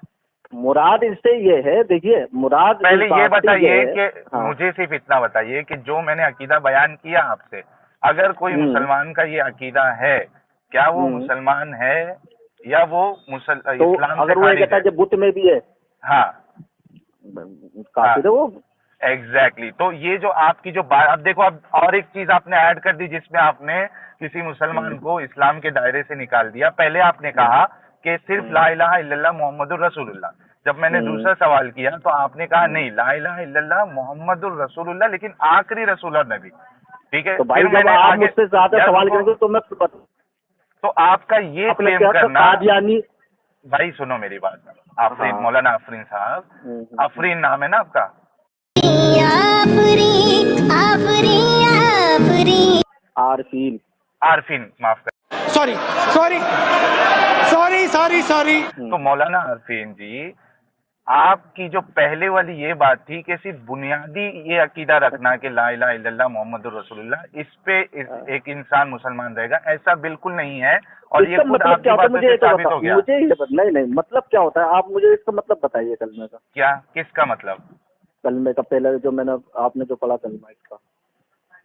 मुराद इससे ये है, देखिए मुराद पहले इस ये बात से बताइए है। कि हाँ। मुझे सिर्फ इतना बताइए कि जो मैंने अकीदा बयान किया आपसे, अगर कोई मुसलमान का ये अकीदा है, क्या वो मुसलमान है या वो तो इस्लाम से अगर वो ये खारिज कहता है? है कि बुत में भी है, हाँ काफिर है वो। एग्जैक्टली तो ये जो आपकी जो बात, अब देखो, अब और एक चीज आपने ऐड कर दी जिसमें आपने किसी मुसलमान को इस्लाम के दायरे से निकाल दिया। पहले आपने कहा कि सिर्फ ला इलाहा इल्लल्लाह मोहम्मदुर रसूलुल्लाह। जब मैंने दूसरा सवाल किया तो आपने कहा नहीं, ला इलाहा इल्लल्लाह मोहम्मदुर रसूलुल्लाह, लेकिन आखिरी रसूल और नबी। ठीक है, तो भाई फिर जब मैंने आप आगे मुझसे ज्यादा यार सवाल रुको, करेंगे तो मैं तो आपका ये आपने क्लेम क्या करना, कादियानी। भाई सुनो मेरी बात, आफरीन, हाँ। मौलाना आफरीन साहब, आफरीन नाम है ना आपका? आरफीन। आरफीन, माफ कर। Sorry sorry sorry sorry sorry. तो मौलाना आरफीन जी, आपकी जो पहले वाली ये बात थी कि सिर्फ बुनियादी ये अकीदा रखना कि ला इलाहा इल्लल्लाह मोहम्मदुर रसूलुल्लाह, इस पे एक इंसान मुसलमान रहेगा, ऐसा बिल्कुल नहीं है। और ये इसका खुद मतलब आपकी क्या होता है बातों मुझे से ये तो साबित बताओ, हो गया। मुझे ये नहीं मतलब क्या होता है, आप मुझे इसका मतलब बताइए कलमे का। क्या? किसका मतलब? कलमे का पहले जो मैंने आपने जो पढ़ा कलमा इसका।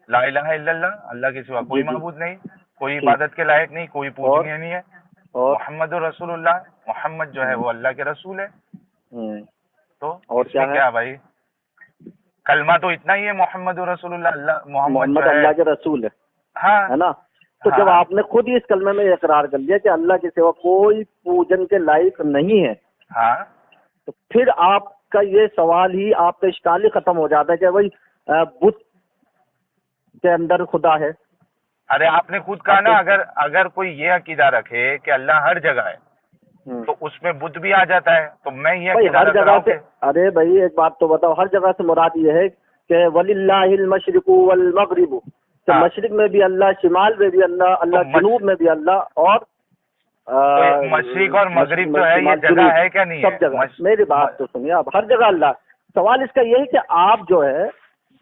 ला इलाहा इल्लल्लाह, अल्लाह के सिवा कोई जी, जी। माबूद नहीं, कोई ठीक। इबादत के लायक नहीं, कोई पूजनीय नहीं है। और मोहम्मदुर रसूलुल्लाह, मोहम्मद जो है वो अल्लाह के रसूल है। तो और क्या इसमें है? क्या भाई? कलमा तो इतना ही है, मोहम्मद रसूलुल्लाह, अल्लाह मोहम्मद जो मोहम्मद है, अल्लाह के रसूल है हाँ ना? तो हाँ। जब आपने खुद ही इस कलमे में इकरार कर लिया कि अल्लाह के सिवा कोई पूजन के लायक नहीं है, हाँ तो फिर आपका ये सवाल ही, आपका इश्काल ही खत्म हो जाता है कि भाई बुत के अंदर खुदा है। अरे आपने खुद कहा ना, अगर कोई ये अकीदा रखे कि अल्लाह हर जगह है तो उसमें बुद्ध भी आ जाता है। तो मैं ये भाई अकीदा हर रख रहा जगह हूँ से, कि अरे भाई एक बात तो बताओ, हर जगह से मुराद ये है कि वलिल्लाहिल मशरिकु वल मगरिबु, तो हाँ। मशरिक में भी अल्लाह, शिमाल में भी अल्लाह, अल्लाह तो जनूब में भी अल्लाह, और तो ये मशरिक और मगरिब जो है, ये जगह है क्या नहीं है? सब जगह। मेरी बात तो सुनिए, आप हर जगह अल्लाह। सवाल इसका यही कि आप जो है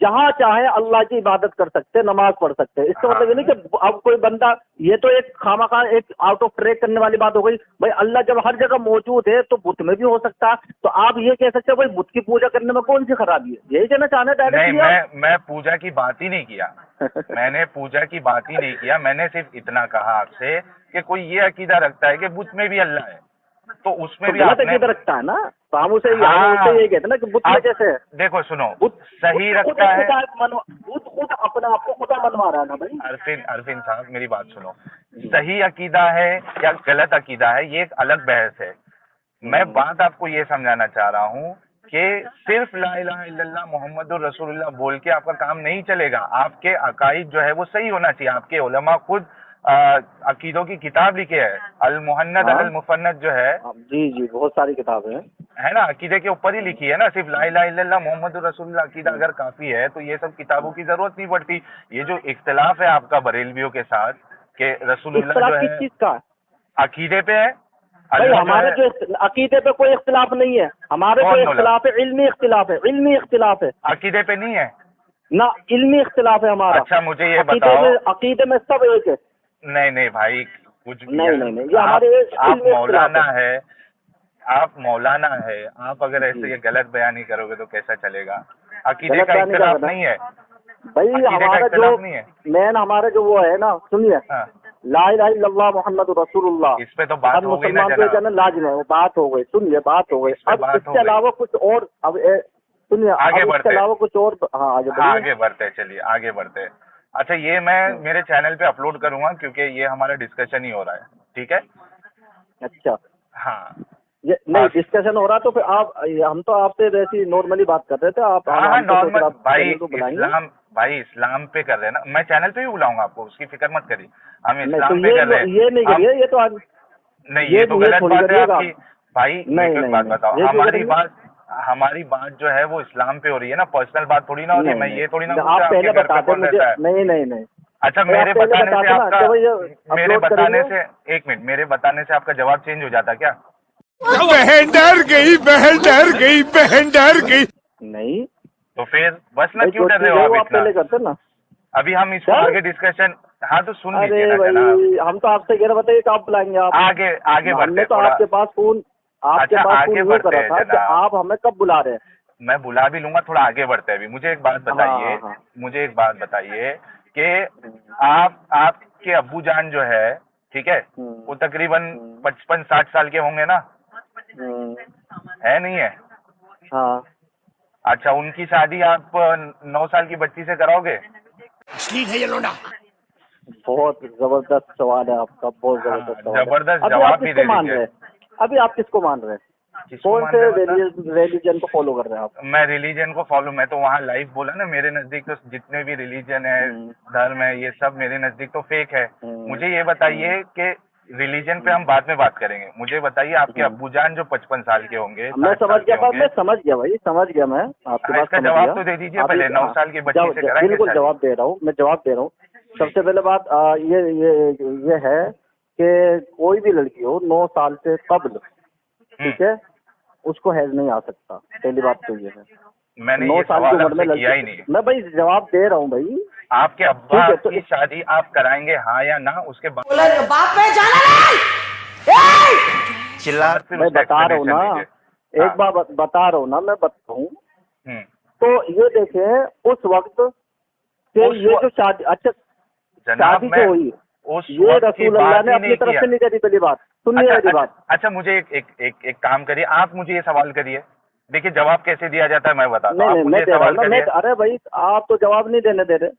जहाँ चाहे अल्लाह की इबादत कर सकते हैं, नमाज पढ़ सकते हैं। इसका मतलब ये नहीं कि अब कोई बंदा, ये तो एक खामखा एक आउट ऑफ ट्रैक करने वाली बात हो गई। भाई अल्लाह जब हर जगह मौजूद है तो बुत में भी हो सकता है, तो आप ये कह सकते हैं भाई बुत की पूजा करने में कौन सी खराबी है? यही कहना चाहना नहीं, डायरेक्टली। मैं पूजा की बात ही नहीं किया। मैंने पूजा की बात ही नहीं किया। मैंने सिर्फ इतना कहा आपसे कि कोई ये अकीदा रखता है कि बुत में भी अल्लाह है, तो उसमें भी गलत आपने अकीदा रखता है ना, तो हम उसे हाँ, यही कहते हैं ना कि बुत में कैसे है। देखो सुनो, बुत सही खुद रखता है। बुत खुद अपने आप को खुदा मनवा रहा है ना भाई। अरफिन साहब मेरी बात सुनो, सही अकीदा है या गलत अकीदा है, ये एक अलग बहस है। मैं बात आपको ये समझाना चाह रहा हूँ कि सिर्फ ला इलाहा इल्लल्लाह मुहम्मदुर रसूलुल्लाह बोल के आपका काम नहीं चलेगा। आपके अकाईद जो है वो सही होना चाहिए। आपके उलमा खुद अकीदों की किताब लिखे है, अल मुहन्नद हाँ? अल मुफन्नद जो है जी बहुत सारी किताबें हैं। है ना, अकीदे के ऊपर ही लिखी है ना। सिर्फ ला इलाहा इल्लल्लाह मुहम्मदुर रसूलुल्लाह अकीदा अगर काफी है तो ये सब किताबों की जरूरत नहीं पड़ती। ये जो इख्तिलाफ है आपका बरेलवियों के साथ कि रसूलुल्लाह जो किस है चीज का? अकीदे पे है, भाई अल्लाह हमारे जो है, जो अकीदे पे कोई इख्तिलाफ नहीं है, हमारे कौन कोई बोला? इख्तिलाफ है, इल्मी इख्तिलाफ है, इल्मी इख्तिलाफ है अकीदे पे नहीं है। ना, इल्मी इख्तिलाफ है हमारा। अच्छा मुझे ये बताओ। अकीदे में सब एक है। नहीं भाई, कुछ भी नहीं यार, नहीं नहीं, ये हमारे आप इल्मी मौलाना इख्तिलाफ है। है, आप मौलाना है, आप अगर ऐसे जी। ये गलत बयानी करोगे तो कैसा चलेगा? अकीदे गलत का बयानी क्या इख्तिलाफ करना? नहीं है, भाई अकीदे का हमारा जो इख्तिलाफ नहीं है। मेन हमारा जो वो है ना, सुनिए, हाँ, ला इलाहा इल्लल्लाह मुहम्मद रसूलुल्लाह, इस पे तो बात हर हो गई ना मुसलमान को जनाब। कहना लाजिम है। वो बात हो गई, सुनिए बात हो गई। इस पे अब बात हो इसके गई। अलावा कुछ और, अब सुनिए, आगे अब बढ़ते इसके अलावा कुछ और। हाँ आगे हाँ, बढ़िए। आगे बढ़ते चलिए, आगे बढ़ते। अच्छा ये मैं मेरे चैनल पे अपलोड करूंगा क्योंकि ये हमारा डिस्कशन ही हो रहा है, ठीक है? अच्छा, हाँ ये नहीं डिस्कशन हो रहा तो फिर आप, हम तो आपसे वैसे ही नॉर्मली बात कर रहे थे। आप हाँ हमसे सोच नॉर्मल रहे आप भाई, चैनल को बुलाएंगे। भाई इस्लाम पे कर रहे हैं ना, मैं चैनल पे भी बुलाऊंगा आपको, उसकी फिक्र मत करिए। हम नहीं तो इस्लाम पे कर रहे हैं। ये नहीं करिए, ये तो आज नहीं ये तो गलत थोड़ी बात है करिएगा आपकी। भाई मेरे को एक बात बताओ, ये क्यों करेंगे? हमारी बात जो है वो इस्लाम पे हो रही है ना, पर्सनल बात थोड़ी ना हो रही है। मैं ये थोड़ी ना नहीं, पूछ आप रहा पहले आपके घर पे बताते कौन मुझे। रहता है। नहीं नहीं नहीं, अच्छा तो आप मेरे पहले बताने बताते से ना आपका, कि भैया मेरे अपलोड बताने करेंगे। से, एक मिनट, मेरे बताने से आपका जवाब चेंज हो जाता क्या? बहन डर गई, बहन डर गई, बहन डर गई। नहीं तो फिर बस ना भाई, क्यों जो डर रहे चीज़ हो है आप वो आप इतना? पहले करते ना। अभी हम इसको क्या? आगे डिस्कशन, हाँ तो सुन लीजिए अरे ना जनाब। भाई, हम तो आपसे कह रहे, बताइए कब बुलाएंगे आप? आगे आगे बढ़ते हमने तो थोड़ा। आपके पास फोन अच्छा, आगे यूँ बढ़ते करा हैं था कि जनाब। आप हमें कब बुला रहे हैं। मैं बुला भी लूंगा, थोड़ा आगे बढ़ते हैं। अभी मुझे एक बात बताइए, हाँ। मुझे एक बात बताइए कि आपके अब्बू जान जो है, ठीक है, वो तकरीबन 55-60 साल के होंगे ना? है नहीं है? हाँ, अच्छा उनकी शादी आप 9 साल की बच्ची से कराओगे? अश्लील है ये लोंडा। बहुत जबरदस्त सवाल है आपका, बहुत जबरदस्त सवाल है। जबरदस्त अभी जवाब आप भी किसको दे मान दीजिए। रहे हैं? अभी आप किसको मान रहे हैं? किसको कौन मान से रहे हैं मतलब? रिलीजन को फॉलो कर रहे हैं आप? मैं रिलीजन को फॉलो, मैं तो वहाँ लाइव बोला ना, मेरे नजदीक तो जितने भी रिलीजन है, धर्म है, ये सब मेरे नजदीक तो फेक है। मुझे ये बताइए कि रिलीजन पे हम बाद में बात करेंगे। मुझे बताइए आपके अब्बूजान जो 55 साल के होंगे, मैं 60 समझ साल के गया, होंगे, मैं समझ गया भाई, समझ गया मैं आपकी बात इसका समझ जवाब गया। तो दे दीजिए आप पहले। 9 साल की बच्ची से कराएंगे बिल्कुल शादी? जवाब दे रहा हूँ, मैं जवाब दे रहा हूँ। सबसे पहले बात ये है कि कोई भी लड़की हो 9 साल से कब्ल, ठीक है, उसको हैज नहीं आ सकता। पहली बात तो ये है। मैंने 9 ये साल की सवाल उम्र में आपसे किया ही लड़की, नहीं। मैं भाई जवाब दे रहा हूँ भाई। आपके अब्बा ठीक है, तो की शादी आप कराएंगे हाँ या ना? उसके बाद बाप में जाना नहीं। चिल्ला फिर मैं उसका बता रहा हूँ ना, explanation दीजिए। एक बार बता रहा हूँ ना, मैं बता हूँ। हम्म। तो ये देखें उस वक्त कि उस ये वक्त- जो शादी, अच्छा जनाब शादी मैं जो हुई, उस ये वक्त की रसूल अल्लाह बात ने ही अपनी नहीं तरफ किया। से नहीं करी। पहली बात सुनिए मेरी बात। अच्छा मुझे एक काम करिए, आप मुझे ये सवाल करिए। देखिए जवाब कैसे दिया जाता है मैं बताता हूँ। नहीं आप नहीं, मुझे मैं दे रहा सवाल हूँ ना, मैं, करिए। अरे भाई आप तो जवाब नहीं देने दे रहे।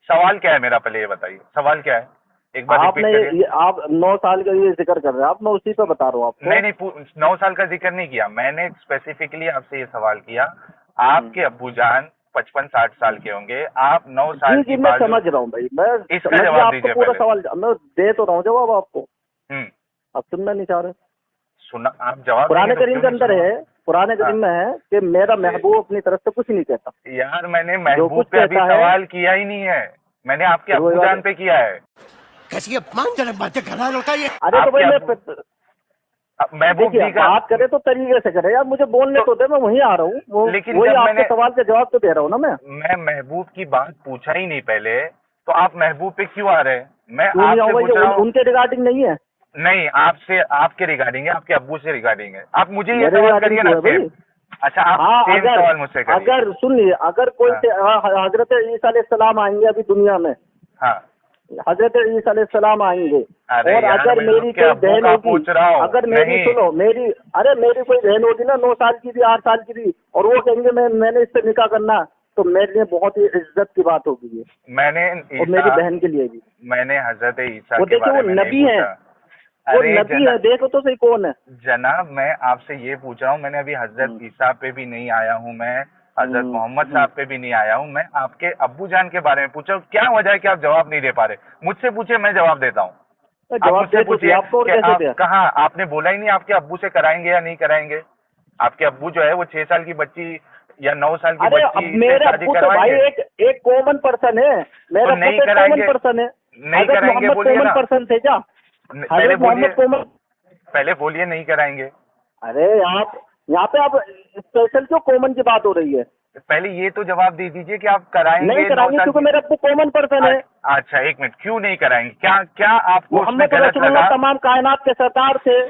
सवाल क्या है मेरा, पहले ये बताइए सवाल क्या है, एक बार आपने रिपीट करिए। आप 9 साल का ये जिक्र कर रहे हैं आप, मैं उसी पे बता रहा हूँ आपको। नहीं 9 साल का जिक्र नहीं किया मैंने, स्पेसिफिकली आपसे ये सवाल किया। आपके अब्बूजान 55-60 साल के होंगे, आप 9 साल जी की मैं बाजू, समझ रहा हूँ भाई, मैं इसका समझ जवाब गया दीजिए आपको पूरा पहले। सवाल, मैं दे तो रहा हूँ जवाब आपको। हम्म, अब सुनना नहीं चाह रहे। सुना आप जवाब पुराने देंगे तो करीम क्यों के नहीं अंदर सुना? है, पुराने करीम में है कि मेरा महबूब अपनी तरफ से कुछ नहीं कहता। यार मैंने जो महबूब कुछ पे अभी कहता है, सवाल किया ही नहीं है, मैंने आपके तो वही अब्बूजान बात पे किया है। कैसी अपमानजनक बातें कर रहा लौटा ये। अरे तो भाई महबूब देखिए जी का बात करे तो तरीके से करे यार, मुझे बोलने तो दे, मैं वहीं आ रहा हूँ, वो लेकिन वही जब आपके मैंने- सवाल के जवाब तो दे रहा हूँ ना मैं महबूब की बात पूछा ही नहीं पहले, तो आप महबूब पे क्यों आ रहे हैं? मैं क्यों नहीं आपसे आऊंगा, पूछ ये रहा हूँ। उनके रिगार्डिंग नहीं है, नहीं, आपसे, आपके रिगार्डिंग है, आपके अब्बू से रिगार्डिंग है। आप मुझे ये मेरे सवाल रिगार्डिंग करिए क्यों ना है भाई? सेम। अच्छा, आप हाँ सेम सवाल मुझसे करिए। अगर सुनिए, अगर कोई हाँ। हजरत ईसा अलैहिस्सलाम आएंगे अभी दुनिया में, हाँ, हजरत ईसा अलैहिस्सलाम आएंगे, अरे और यार, अगर मैं मेरी आपके कोई अब्बू बहन का होगी, पूछ रहा हूँ। अगर मेरी नहीं। सुनो मेरी, अरे मेरी कोई बहन होगी ना 9 साल की भी, 8 साल की भी, और वो कहेंगे मैंने इससे निकाह करना, तो मेरे लिए बहुत ही इज्जत की बात होगी ये, मैंने और मेरी बहन के लिए भी। मैंने हजरत ईसा वो के देखिए बारे वो में नबी नहीं है, पूछा। वो अरे नबी है, देखो तो सही कौन है। जनाब, मैं आपसे ये पूछ रहा हूँ, मैंने अभी हजरत ईसा पे भी नहीं आया हूँ, मैं हजरत मोहम्मद साहब पे भी नहीं आया हूँ, मैं आपके अब्बू जान के बारे में पूछा हूँ। क्या वजह है कि आप जवाब नहीं दे पा रहे? मुझसे पूछे, मैं जवाब देता हूँ। आप जवाब मुझसे दे तो पूछिए दिया आपको, और कि कैसे आप दिया? कहाँ, आपने बोला ही नहीं आपके अब्बू से कराएंगे या नहीं कराएंगे। आपके अब्बू जो है वो 6 साल की बच्ची या 9 साल की अरे अब बच्ची से मेरे शादी अब्बू तो भाई करवाएंगे? एक कॉमन पर्सन है, मेरा तो अब्बू नहीं तो एक कॉमन कराएंगे, पर्सन है। नहीं हजरत कराएंगे मोहम्मद बोलिए कॉमन ना। पर्सन थे क्या? पहले हजरत बोलिए, मोहम्मद कॉमन। पहले बोलिए नहीं कराएंगे। अरे आप यहाँ पे आप स्पेशल क्यों कॉमन की बात हो रही है? पहले ये तो जवाब दे दीजिए कि आप कराएंगे नहीं 9 कराएंगे साल क्योंकि की। मेरा अब्बू कॉमन पर्सन है। अच्छा, एक मिनट, क्यों नहीं कराएंगे? क्या क्या आपको उसमें मोहम्मद गलत रसूलुल्लाह लगा? तमाम कायनात के सरदार थे।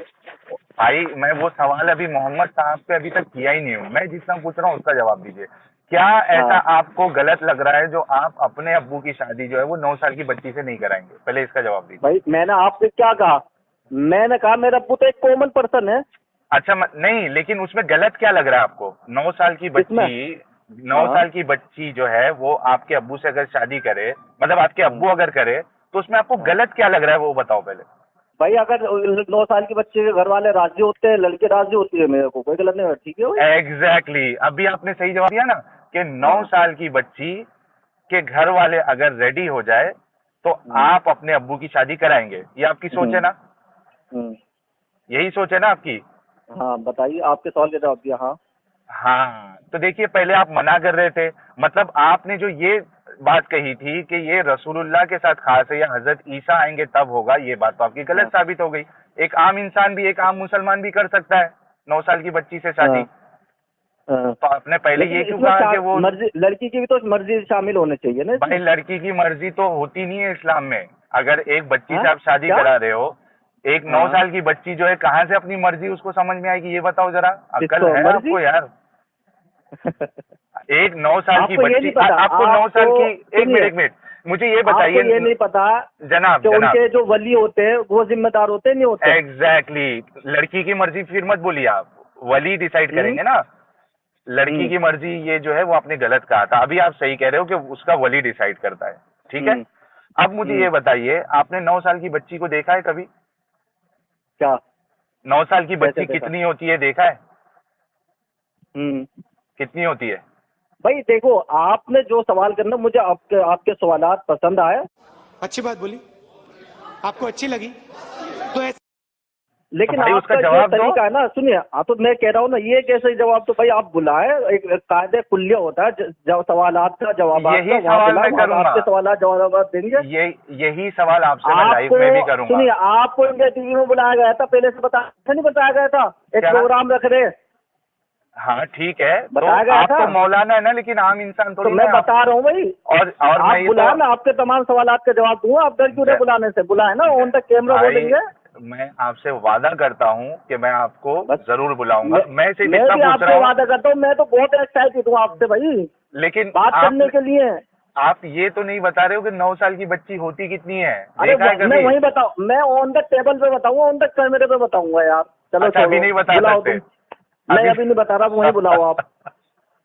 भाई, मैं वो सवाल अभी मोहम्मद साहब पे अभी तक किया ही नहीं हूँ, मैं जितना पूछ रहा हूँ उसका जवाब दीजिए। क्या ऐसा हाँ आपको गलत लग रहा है जो आप अपने अब्बू की शादी जो है वो 9 साल की बच्ची से नहीं कराएंगे? पहले इसका जवाब दीजिए। भाई, मैंने आपसे क्या कहा? मैंने कहा मेरा अब्बू तो एक कॉमन पर्सन है। अच्छा, नहीं, लेकिन उसमें गलत क्या लग रहा है आपको? 9 साल की किसमें? बच्ची, 9 हाँ। साल की बच्ची जो है वो आपके अब्बू से अगर शादी करे, मतलब आपके अब्बू अगर करे, तो उसमें आपको गलत क्या लग रहा है वो बताओ पहले। भाई अगर 9 साल की बच्चे के घर वाले राजी होते हैं, लड़के राजी होती है, मेरे को कोई गलत नहीं, ठीक है भाई। एग्जैक्टली, अभी आपने सही जवाब दिया ना कि 9 हाँ। साल की बच्ची के घर वाले अगर रेडी हो जाए तो आप अपने अब्बू की शादी कराएंगे। ये आपकी सोच है ना? हम्म। यही सोच है ना आपकी? हाँ बताइए, आपके सवाल का जवाब दिया। हाँ हाँ, तो देखिए, पहले आप मना कर रहे थे, मतलब आपने जो ये बात कही थी कि ये रसूलुल्लाह के साथ खास है या हजरत ईसा आएंगे तब होगा, ये बात तो आपकी गलत साबित हो गई। एक आम इंसान भी, एक आम मुसलमान भी कर सकता है 9 साल की बच्ची से शादी। हाँ। तो आपने पहले लेकिन ये क्यों इसमें कहा कि वो, मर्जी, लड़की की भी तो मर्जी शामिल होनी चाहिए ना भाई इसमें? लड़की की मर्जी तो होती नहीं है इस्लाम में। अगर एक बच्ची हाँ? से आप शादी क्या? करा रहे हो, एक 9 हाँ। साल की बच्ची जो है कहाँ से अपनी मर्जी उसको समझ में आएगी? ये बताओ जरा, अकल किसको है मर्जी? आपको यार? एक 9 साल की आपको ये बच्ची, नहीं पता? आपको 9 साल की, एक सुनिए, मिनट, मुझे ये आपको बताइए ये नहीं पता जनाब, कि जनाब, उनके जो वली होते हैं वो जिम्मेदार होते नहीं होते? एग्जैक्टली, लड़की की मर्जी फिर मत बोलिए आप, वली डिसाइड करेंगे ना। लड़की की मर्जी ये जो है वो आपने गलत कहा था, अभी आप सही कह रहे हो कि उसका वली डिसाइड करता है, ठीक है। अब मुझे ये बताइए, आपने 9 साल की बच्ची को देखा है कभी? क्या? 9 साल की कैसे बच्ची देखा? कितनी होती है देखा है? हम्म। कितनी होती है? भाई देखो, आपने जो सवाल करना, मुझे आपके सवालात पसंद आए, अच्छी बात बोली, आपको अच्छी लगी तो ऐसे। लेकिन भाई उसका आपका जो जवाब दो। तरीका है ना, सुनिए, हाँ तो मैं कह रहा हूँ ना, ये कैसे जवाब? तो भाई आप बुलाए, एक कायदे कुल्ले होता है सवालात का जवाब, यही सवाल मैं करूंगा। आपके सवालात जवाब देंगे। यही सवाल आपसे मैं लाइव में भी करूंगा। सुनिए, आपको इंडिया टीवी में बुलाया गया था, पहले से नहीं बताया गया था? एक क्या? प्रोग्राम रख रहे। हाँ ठीक है, तो बताया गया आप था? तो मौलाना है ना, लेकिन आम इंसान तो थोड़ी मैं ना। बता रहा हूँ भाई, और आप मैं ये बुलाए, तो, मैं आपके तमाम सवालात का जवाब दूंगा। आप डर क्यों रहे बुलाने से? बुलाए ना, ऑन द कैमरा भाई, बोलेंगे। मैं आपसे वादा करता हूँ कि मैं आपको बस जरूर बुलाऊंगा। मैं सिर्फ मैं इतना भी पूछ आपसे रहा हूँ, वादा करता हूँ, मैं तो बहुत एक्साइटेड हूँ आपसे भाई, लेकिन बात करने के लिए। आप ये तो नहीं बता रहे हो कि 9 साल की बच्ची होती कितनी है? अरे देखा है मैं कभी? वही बताऊँ, मैं ऑन द टेबल पे बताऊंगा, ऑन द कैमरे पे बताऊंगा यार। चलो अच्छा, अभी छोड़ो, नहीं बता बुलाओ सकते? तुम। मैं अभी नहीं बता रहा, वही बुलाओ आप,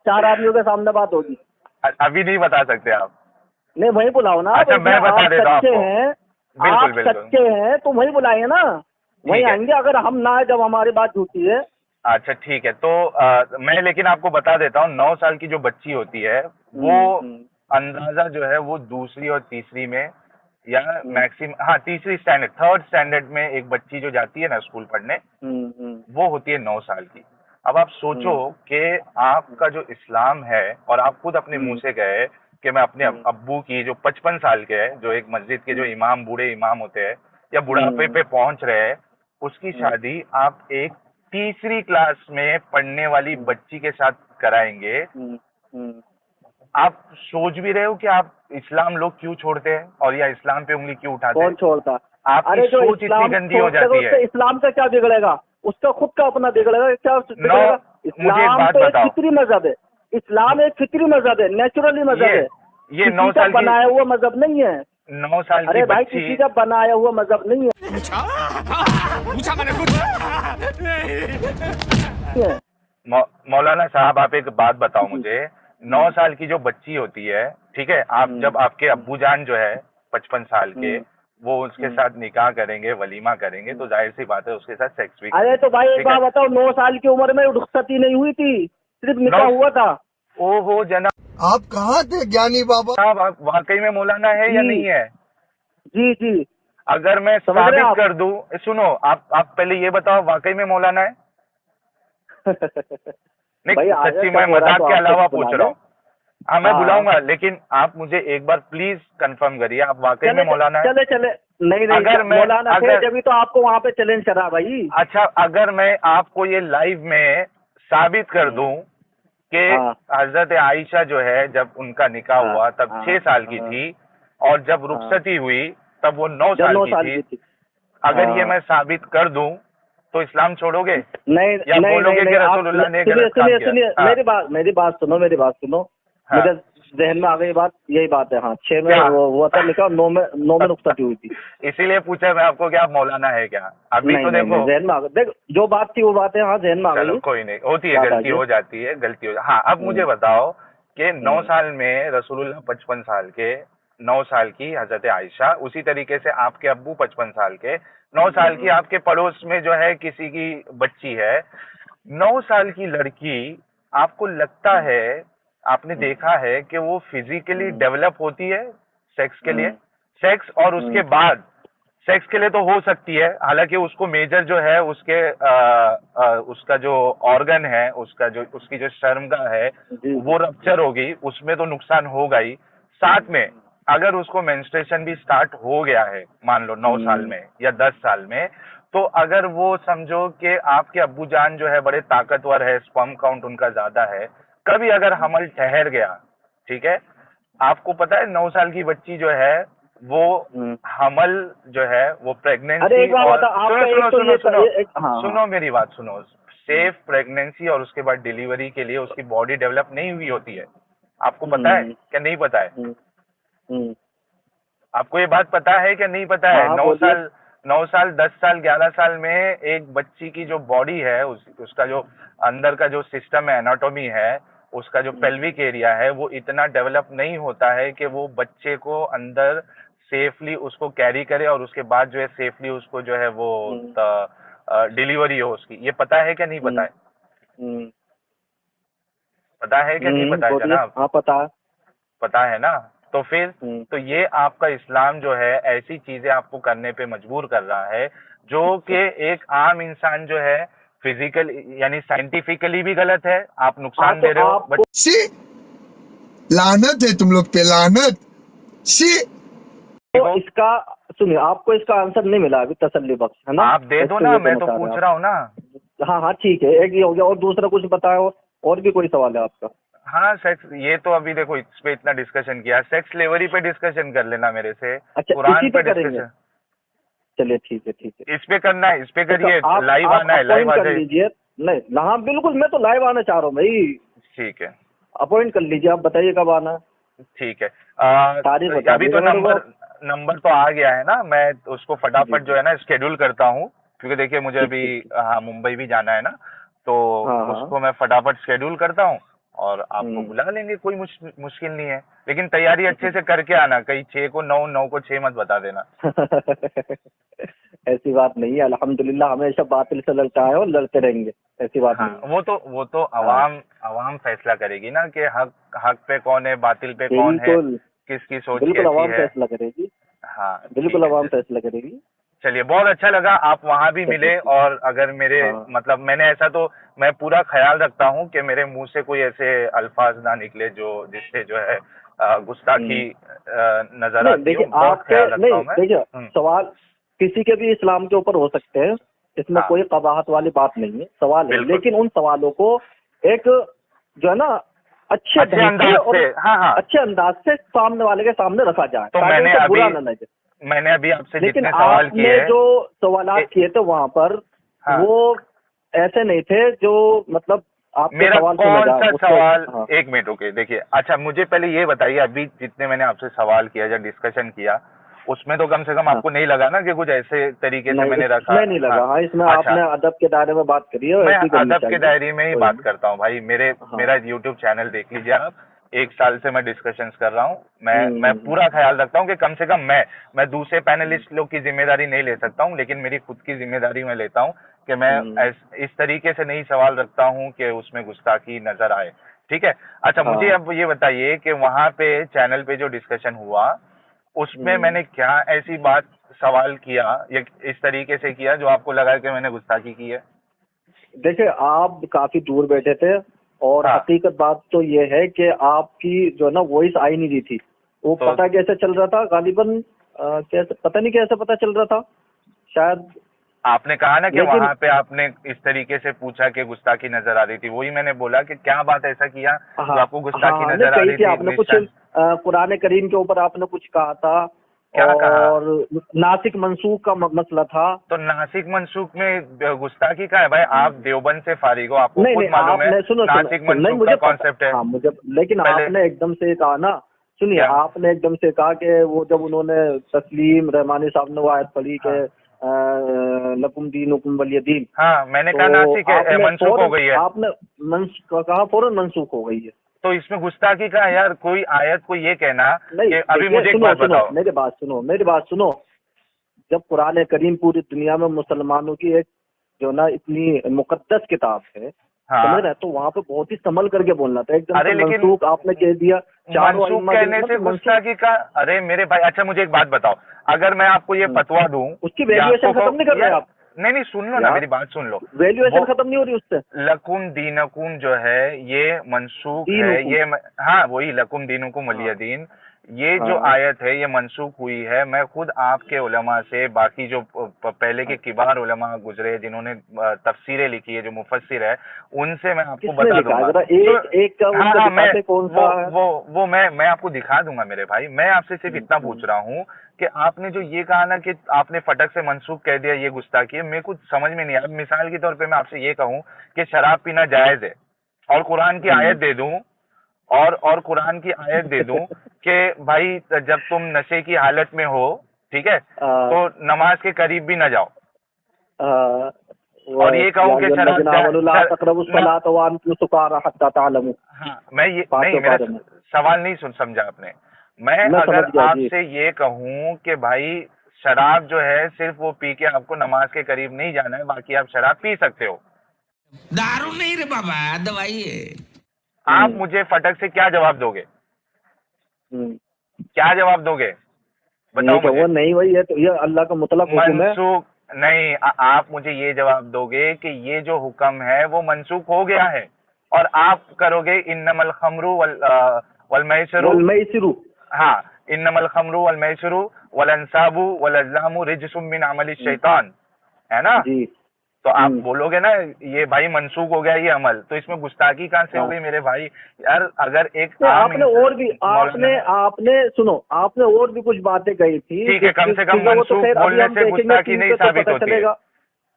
4 आदमियों के सामने बात होगी। अभी नहीं बता सकते आप? नहीं, वही बुलाओ ना। अच्छा, मैं बता देता हूँ सच्चे आपको। हैं, बिल्कुल, आप बिल्कुल। सच्चे हैं तो वही बुलाइए ना, वही ठीक है। आएंगे। अगर हम ना आए जब हमारी बात झूठी है। अच्छा ठीक है, तो मैं लेकिन आपको बता देता हूँ, 9 साल की जो बच्ची होती है वो अंदाजा जो है वो दूसरी और तीसरी में, या मैक्सिमम, हाँ तीसरी स्टैंडर्ड, 3rd स्टैंडर्ड में एक बच्ची जो जाती है ना स्कूल पढ़ने, वो होती है 9 साल की। अब आप सोचो कि आपका जो इस्लाम है, और आप खुद अपने मुंह से गए कि मैं अपने अब्बू की जो 55 साल के है, जो एक मस्जिद के जो इमाम, बूढ़े इमाम होते हैं या बुढ़ापे पे पहुंच रहे हैं, उसकी शादी आप एक तीसरी क्लास में पढ़ने वाली बच्ची के साथ कराएंगे। आप सोच भी रहे हो कि आप इस्लाम लोग क्यों छोड़ते हैं और या इस्लाम पे उंगली क्यों उठाते हैं? कौन छोड़ता? आपकी अरे जो सोच इतनी गंदी हो जाती है। उससे इस्लाम का क्या बिगड़ेगा? उसका खुद का अपना बिगड़ेगा, क्या बिगड़ेगा? मुझे एक इस्लाम बात तो एक बताओ। फितरी मजहब है। इस्लाम एक फितरी मजहब है, नेचुरली मजहब है, ये 9 किसी का साल की बनाया हुआ मजहब नहीं है। 9 साल की अरे भाई, बच्ची, किसी का बनाया हुआ मजहब नहीं है। पूछा मैंने कुछ मौलाना साहब आप एक बात बताओ मुझे, 9 साल की जो बच्ची होती है, ठीक है, आप जब आपके अब्बूजान जो है 55 साल के, वो उसके साथ निकाह करेंगे, वलीमा करेंगे, तो जाहिर सी बात है उसके साथ सेक्स भी अरे करेंगे, तो भाई एक ठीक है? बात बताओ, 9 साल की उम्र में रुखसती नहीं हुई थी, सिर्फ निकाह हुआ था। ओहो जनाब, आप कहाँ थे ज्ञानी बाबा? आप वाकई में मौलाना है या जी। नहीं है? जी जी। अगर मैं समझ रहे साबित आप? कर दूं, सुनो, आप पहले ये बताओ वाकई में मौलाना है? नहीं, भाई आ सच्ची जाए, मैं सब हो रहा है मजाक तो के आपको अलावा बुला पूछ ले। रहा हूँ। हाँ, मैं हाँ। बुलाऊंगा, लेकिन आप मुझे एक बार प्लीज कंफर्म करिए, आप वाकई में चले मौलाना है? चले चले नहीं नहीं, अगर मैं- मौलाना थे अगर- जब तो आपको वहाँ पे चैलेंज करा भाई। अच्छा, अगर मैं आपको ये लाइव में साबित कर दूं कि हाँ। हजरत आयशा जो है, जब उनका निकाह हाँ, हुआ तब हाँ, 6 साल की हाँ, थी, और जब रुखसती हुई तब वो 9 जब साल 9 की साल थी, की थी। अगर ये हाँ। मैं साबित कर दूं तो इस्लाम छोड़ोगे नहीं या नहीं बोलोगे नहीं कि नहीं, आप रसूलुल्लाह ने सुनिए गलत काम सुनिए किया? सुनिए, हाँ, मेरी बात सुनो। हाँ। मेरे जहन में आ गई बात, यही बात है। हाँ, 6 में क्या? वो हुआ था निकाह, 9 में रुखसती हुई थी। इसीलिए पूछा मैं आपको कि आप मौलाना है क्या? अभी नहीं तो नहीं देखो, नहीं, जहन में आ गई, देख जो बात थी वो बात है। हाँ, जहन में आ चलो गई। कोई नहीं, होती है, बात आ गलती गई। हो जाती है, गलती हो हाँ, अब मुझे बताओ कि 9 साल में रसूलुल्लाह 55 साल के, 9 साल की हजरत आयशा, उसी तरीके से आपके अब्बू 55 साल के, 9 साल की आपके पड़ोस में जो है किसी की बच्ची है, 9 साल की लड़की, आपको लगता है, आपने देखा है कि वो फिजिकली डेवलप होती है सेक्स के लिए? सेक्स और उसके बाद, सेक्स के लिए तो हो सकती है, हालांकि उसको मेजर जो है उसके उसका जो ऑर्गन है, उसका जो उसकी जो शर्मगाह है जी। वो रप्चर होगी, उसमें तो नुकसान होगा ही। साथ में अगर उसको मेंस्ट्रुएशन भी स्टार्ट हो गया है, मान लो 9 साल में या 10 साल में, तो अगर वो समझो कि आपके अब्बू जान जो है बड़े ताकतवर है, स्पर्म काउंट उनका ज्यादा है, कभी अगर हमल ठहर गया, ठीक है, आपको पता है 9 साल की बच्ची जो है वो हमल जो है वो प्रेगनेंसी, अरे एक बात और बता, आपका सुनो एक तो सुनो ये सुनो हाँ, सुनो मेरी बात सुनो, सेफ प्रेगनेंसी और उसके बाद डिलीवरी के लिए उसकी बॉडी डेवलप नहीं हुई होती है, आपको पता है क्या नहीं पता है? आपको ये बात पता है क्या नहीं पता है? हाँ, 9 साल 10 साल 11 साल में एक बच्ची की जो बॉडी है, उसका जो अंदर का जो सिस्टम है, एनाटॉमी है, उसका जो पेल्विक एरिया है, वो इतना डेवलप नहीं होता है कि वो बच्चे को अंदर सेफली उसको कैरी करे और उसके बाद जो है सेफली उसको जो है वो डिलीवरी हो उसकी। ये पता है क्या नहीं पता है? पता है क्या नहीं पता है जनाब? हाँ पता है। पता है ना? तो फिर तो ये आपका इस्लाम जो है ऐसी चीजें आपको करने पे मजबूर कर रहा है जो कि एक आम इंसान जो है फिजिकल यानी साइंटिफिकली भी गलत है, आप नुकसान दे रहे हो। बट शी लानत है तुम लोग पे, लानत। शी तो इसका सुनिए, आपको इसका आंसर नहीं मिला अभी तसल्ली बख्श, है ना? आप दे दो ना, मैं तो पूछ रहा हूँ ना। हाँ हाँ ठीक है, एक ये हो गया, और दूसरा कुछ बताओ, और भी कोई सवाल है आपका? हाँ, सेक्स, ये तो अभी देखो इस पे इतना डिस्कशन किया, सेक्स स्लेवरी पे डिस्कशन कर लेना मेरे से। अच्छा, कुरान इसी पे पे करेंगे? डिस्कशन चलिए ठीक है। इस पे करना है, इस पे करिए, आप लाइव आना है, लाइव आ अपॉइंट कर जाइए। लीजिए। नहीं हाँ बिल्कुल, मैं तो लाइव आना चाह रहा हूँ भाई। ठीक है, अपॉइंट कर लीजिए, आप बताइए कब आना है। ठीक है। तारीख बता अभी तो दीजिएगा मेरे को। नंबर तो आ गया है ना, मैं उसको फटाफट जो है ना शेड्यूल करता हूँ, क्योंकि देखिए मुझे अभी हाँ मुंबई भी जाना है ना, तो हाँ, हाँ। उसको मैं फटाफट शेड्यूल करता हूँ और आपको बुला लेंगे, कोई मुश्किल नहीं है, लेकिन तैयारी अच्छे से करके आना, कहीं 6 को 9, 9 को 6 मत बता देना। ऐसी बात नहीं है, अल्हम्दुलिल्लाह हमेशा बातिल से लड़ता है और लड़ते रहेंगे, ऐसी बात हाँ, नहीं। वो तो अवाम फैसला करेगी ना कि हक पे कौन है, बातिल पे कौन है, बिल्कुल किसकी सोच बिल्कुल, कैसी अवाम है। फैसला करेगी। हाँ, बिल्कुल ठीक है। अवाम फैसला करेगी। चलिए, बहुत अच्छा लगा, आप वहां भी मिले, और अगर मेरे हाँ। मतलब मैंने ऐसा तो मैं पूरा ख्याल रखता हूँ कि मेरे मुंह से कोई ऐसे अल्फाज ना निकले जो जिससे जो है गुस्ताखी नजर नहीं आती है, देखिए बहुत ख्याल आपके, रखता हूँ नहीं मैं। देखिए सवाल किसी के भी इस्लाम के ऊपर हो सकते हैं, इसमें हाँ। कोई कबाहत वाली बात नहीं है, सवाल है, बिल्कुल। लेकिन उन सवालों को एक जो है ना अच्छे अच्छे ढंग से अंदाज और से, हाँ हाँ। अच्छे अंदाज से सामने वाले के सामने रखा जाए, तो ताकि मैंने उसे बुरा अभी न लगे। मैंने अभी आपसे लेकिन जितने सवाल आपने किए, जो सवालात किए थे वहां पर हाँ। वो ऐसे नहीं थे जो मतलब आपके मेरा सवाल कौन सुना सा जाए उसको। सवाल, हाँ। एक मिनट रुके, देखिए अच्छा मुझे पहले ये बताइए, अभी जितने मैंने आपसे सवाल किया या डिस्कशन किया, उसमें तो कम से कम हाँ। आपको नहीं लगा ना कि कुछ ऐसे तरीके से नहीं मैंने रखा? इसमें नहीं लगा। हाँ इसमें अच्छा, आपने अदब के दायरे में बात करी है और मैं ऐसी करनी अदब के चाहिए। दायरे में ही कोई बात नहीं। करता हूँ भाई। हाँ। मेरा यूट्यूब चैनल देख लीजिए आप, 1 साल से मैं डिस्कशंस कर रहा हूँ। मैं हम्म। पूरा ख्याल रखता हूँ कि कम से कम मैं दूसरे पैनलिस्ट लोग की जिम्मेदारी नहीं ले सकता हूँ, लेकिन मेरी खुद की जिम्मेदारी मैं लेता हूँ कि मैं इस तरीके से नहीं सवाल रखता हूँ कि उसमें गुस्ताखी नजर आए। ठीक है। अच्छा हाँ। मुझे अब ये बताइए कि वहां पे चैनल पे जो डिस्कशन हुआ, उसमें मैंने क्या ऐसी बात सवाल किया या इस तरीके से किया जो आपको लगा कि मैंने गुस्ताखी की है? देखिए आप काफी दूर बैठे थे और हाँ। हकीकत बात तो ये है कि आपकी जो है ना वॉइस आई नहीं रही थी। वो तो पता कैसे चल रहा था गालिबन, कैसे पता नहीं कैसे पता चल रहा था शायद। आपने कहा ना कि लेकिन वहां पे आपने इस तरीके से पूछा कि गुस्ताखी नजर आ रही थी, वही मैंने बोला कि क्या बात ऐसा किया हाँ जो आपको गुस्ताखी हाँ नहीं नजर आ कही रही थी थी? आपने कुछ निशान कुरान करीम के ऊपर आपने कुछ कहा था क्या कहा? और नासिक मंसूख का मसला था। तो नासिक मनसूख में गुस्ताखी का है भाई? आप देवबंद से फारिग हो, आपको नहीं खुद नहीं मालूम है आपने सुनो सुनो नासिक सुनो, नहीं मनसूख मुझे का कॉन्सेप्ट है। हाँ मुझे, लेकिन पहले आपने एकदम से कहा ना, सुनिए क्या? आपने एकदम से कहा कि वो जब उन्होंने तस्लीम रहमानी साहब ने वो आयत पढ़ी कि लकुम दीनुकुम वलिय दीन, हाँ मैंने तो कहा नासिक है, आपने मनसूख हो गई है। आपने कहा फौरन मनसूख हो गई है। तो इसमें गुस्ताखी का है यार? कोई आयत को ये कहना नहीं कि अभी देखिए मुझे एक सुनो बात सुनो बताओ। मेरी बात सुनो, जब कुरान करीम पूरी दुनिया में मुसलमानों की एक जो ना इतनी मुकद्दस किताब है, हाँ। समझ रहे हैं, तो वहाँ पे बहुत ही संभल करके बोलना था। एकदम अरे से लेकिन मनसूख आपने कह दिया, चारों मनसूख अइम्मा कहने से मतलब गुस्ताखी का? अरे मेरे भाई, अच्छा मुझे एक बात बताओ, अगर मैं आपको ये फतवा दूं, उसकी या वैल्यूएशन आपको खत्म नहीं कर रहे यार, आप नहीं नहीं सुन लो ना, यार, मेरी बात सुन लो। वैल्यूएशन वो खत्म नहीं हो रही उससे। लकुम दीनकुम जो है ये मनसूख है, दीनुकुम। ये हाँ वही लकुम दीनुकुम हाँ वलिय दीन, ये जो हाँ आयत है ये मनसूख हुई है। मैं खुद आपके उलमा से, बाकी जो पहले के किबार उलमा गुजरे जिन्होंने तफसीरें लिखी है, जो मुफस्सिर है, उनसे मैं आपको किसने बता लिखा है दूंगा। जरा एक एक का हाँ उनका हाँ, मैं दिखाते कौन सा है? वो मैं आपको दिखा दूंगा मेरे भाई। मैं आपसे सिर्फ इतना पूछ रहा हूँ कि आपने जो ये कहा ना कि आपने फटक से मनसूख कह दिया, ये गुस्ताखी है, मेरे को समझ में नहीं आया। मिसाल के तौर पे मैं आपसे ये कहूँ कि शराब पीना जायज है और कुरान की आयत दे दूं, और कुरान की आयत दे दूं कि भाई जब तुम नशे की हालत में हो, ठीक है, तो नमाज के करीब भी ना जाओ, और ये कहूँ कि शराब हाँ, मैं ये नहीं, मेरा सवाल नहीं समझा आपने। मैं अगर आपसे ये कहूँ कि भाई शराब जो है सिर्फ वो पी के आपको नमाज के करीब नहीं जाना है, बाकी आप शराब पी सकते हो, दारू नहीं रे बाबा, दवाई है। आप मुझे फटक से क्या जवाब दोगे? क्या जवाब दोगे बताओ मुझे? वो नहीं वही है, तो ये अल्लाह का मुतलक हुक्म है। मनसूख नहीं, आप मुझे ये जवाब दोगे कि ये जो हुक्म है वो मनसूख हो गया है, और आप करोगे इन्नमल खमरू वल मैसिरू, हाँ, इन्नमल खमरू वल मैसिरू वल अंसाबु वल अज़लामु रिज्सुम मिन अमलि शैतान, है ना? जी। तो आप बोलोगे ना ये भाई मनसूख हो गया ये अमल, तो इसमें गुस्ताखी कहाँ से हो गई मेरे भाई? यार अगर एक आपने और भी आपने सुनो, आपने और भी कुछ बातें कही थी। ठीक है, कम से कम मनसूख बोलने से गुस्ताखी नहीं साबित होती है।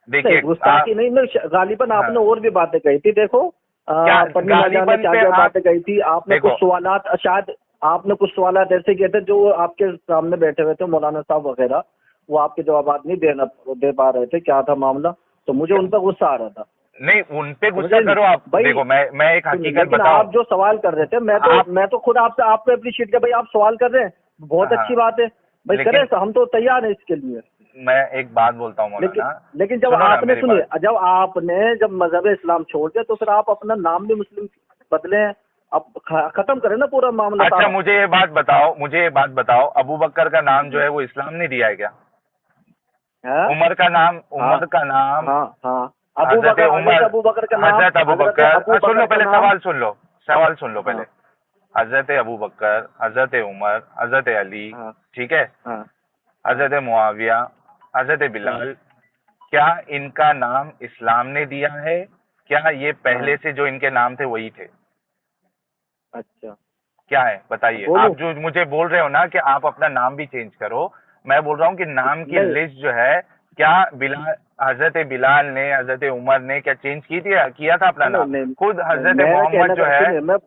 देखिए गुस्ताखी नहीं, गालिबन आपने और भी बातें कही थी। देखो गालिबन क्या बातें कही थी आपने, कुछ देखो, सवाल शायद आपने कुछ सवाल ऐसे किए थे जो आपके सामने बैठे हुए थे मौलाना साहब वगैरह, वो आपके जवाब नहीं दे पा रहे थे, क्या था मामला, तो मुझे उन पर गुस्सा आ रहा था। नहीं उन पे गुस्सा करो आप। देखो मैं एक हकीकत बताऊं, आप जो सवाल कर रहे थे, मैं तो खुद आपसे आपको अप्रिशिएट किया, भाई आप सवाल कर रहे हैं, बहुत अच्छी बात है भाई, करें, हम तो तैयार है इसके लिए। मैं एक बात बोलता हूँ मौलाना, लेकिन जब आपने जब मजहब इस्लाम छोड़ दिया तो फिर आप अपना नाम भी मुस्लिम बदले, अब खत्म करें ना पूरा मामला। अच्छा मुझे ये बात बताओ, अबू बकर का नाम जो है वो इस्लाम ने दिया है क्या? उमर का नाम हजरत अबू बकर का नाम, हजरत अबू बकर, सुन लो पहले, सवाल सुन लो पहले। हजरत अबू बकर, हजरत उमर, हजरत अली, हाँ ठीक है, हाँ हजरत मुआविया, हजरत बिलाल, क्या इनका नाम इस्लाम ने दिया है? क्या ये पहले हाँ। से जो इनके नाम थे वही थे? अच्छा, क्या है बताइए। बोलूं? आप जो मुझे बोल रहे हो ना कि आप अपना नाम भी चेंज करो, मैं बोल रहा हूँ कि नाम की नहीं लिस्ट जो है, क्या बिलाल, हजरत बिलाल ने, हजरत उमर ने क्या चेंज की थी, किया था अपना नहीं नाम? नहीं खुद नहीं, हजरत मेरा कहने मोहम्मद जो का है। सुनिए, मैं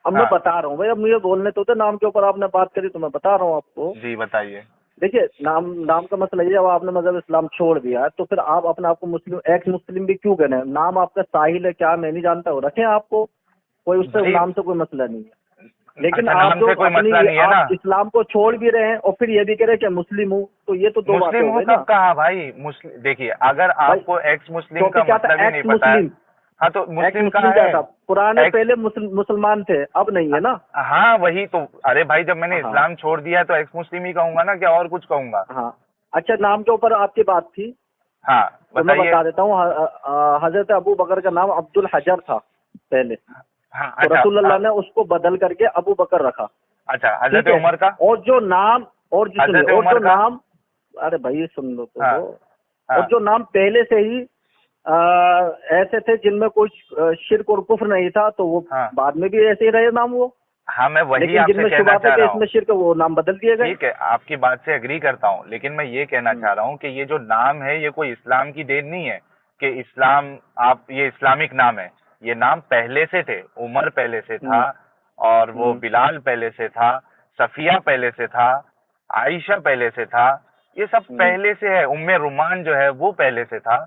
हाँ बता रहा हूँ भाई, अब मुझे बोलने तो थे, नाम के ऊपर आपने बात करी तो मैं बता रहा हूँ आपको। जी बताइए। देखिए, नाम नाम का मसला ये है, अब आपने मजहब इस्लाम छोड़ दिया है तो फिर आप अपने आप को मुस्लिम, एक्स मुस्लिम भी क्यों कहना है? नाम आपका साहिल है क्या, मैं नहीं जानता, वो रखें आपको, कोई उससे भाई नाम से कोई मसला नहीं है। लेकिन अच्छा, आप नाम जो से कोई अपनी मसला नहीं है ना। आप इस्लाम को छोड़ भी रहे हैं और फिर ये भी कह रहे हैं कि मुस्लिम हूँ, तो ये तो दो बातें मुस्लिम हो हूँ गई कब ना कहा भाई? मुस्लिम देखिए, अगर भाई। आपको एक्स मुस्लिम का टॉपिक क्या था? मतलब ही नहीं एक्स पता है। मुस्लिम। हाँ तो एक्स मुस्लिम मुस्लिम कहाँ क्या है? था? पुराने एक्स, पहले मुसलमान थे, अब नहीं है ना। हाँ वही तो। अरे भाई, जब मैंने हाँ इस्लाम छोड़ दिया तो एक्स मुस्लिम ही कहूंगा ना, क्या और कुछ कहूंगा? हाँ। अच्छा, नाम के ऊपर आपकी बात थी हाँ तो मैं बताइए। बता देता हूँ। हजरत अबू बकर का नाम अब्दुल हजर था पहले, हाँ तो अच्छा। रसूल अल्लाह ने उसको बदल करके अबू बकर रखा। अच्छा, हजरत ठीक है। उमर का? और जो नाम, और जो सुनिए, हजरत और जो उमर का? नाम, अरे भाई सुन लो तो हाँ दो। और हाँ जो नाम पहले से ही आ, ऐसे थे जिनमें कोई शिर्क और कुफ्र नहीं था, तो वो हाँ बाद में भी ऐसे ही रहे नाम वो। हाँ, मैं वही लेकिन आपसे जिनमें कहना शुबा थे चाह कि रहा हूँ। इसमें शिर्क, वो नाम बदल दिए गए। ठीक है, आपकी बात से एग्री करता हूँ, लेकिन मैं ये कहना चाह रहा हूँ कि ये जो नाम है ये कोई इस्लाम की देन नहीं है कि इस्लाम, आप ये इस्लामिक नाम है। ये नाम पहले से थे, उमर पहले से था, हम्म, और वो हम्म, बिलाल पहले से था, सफिया पहले से था, आयशा पहले से था। ये सब हम्म, पहले से है। उम्मे रुमान जो है वो पहले से था।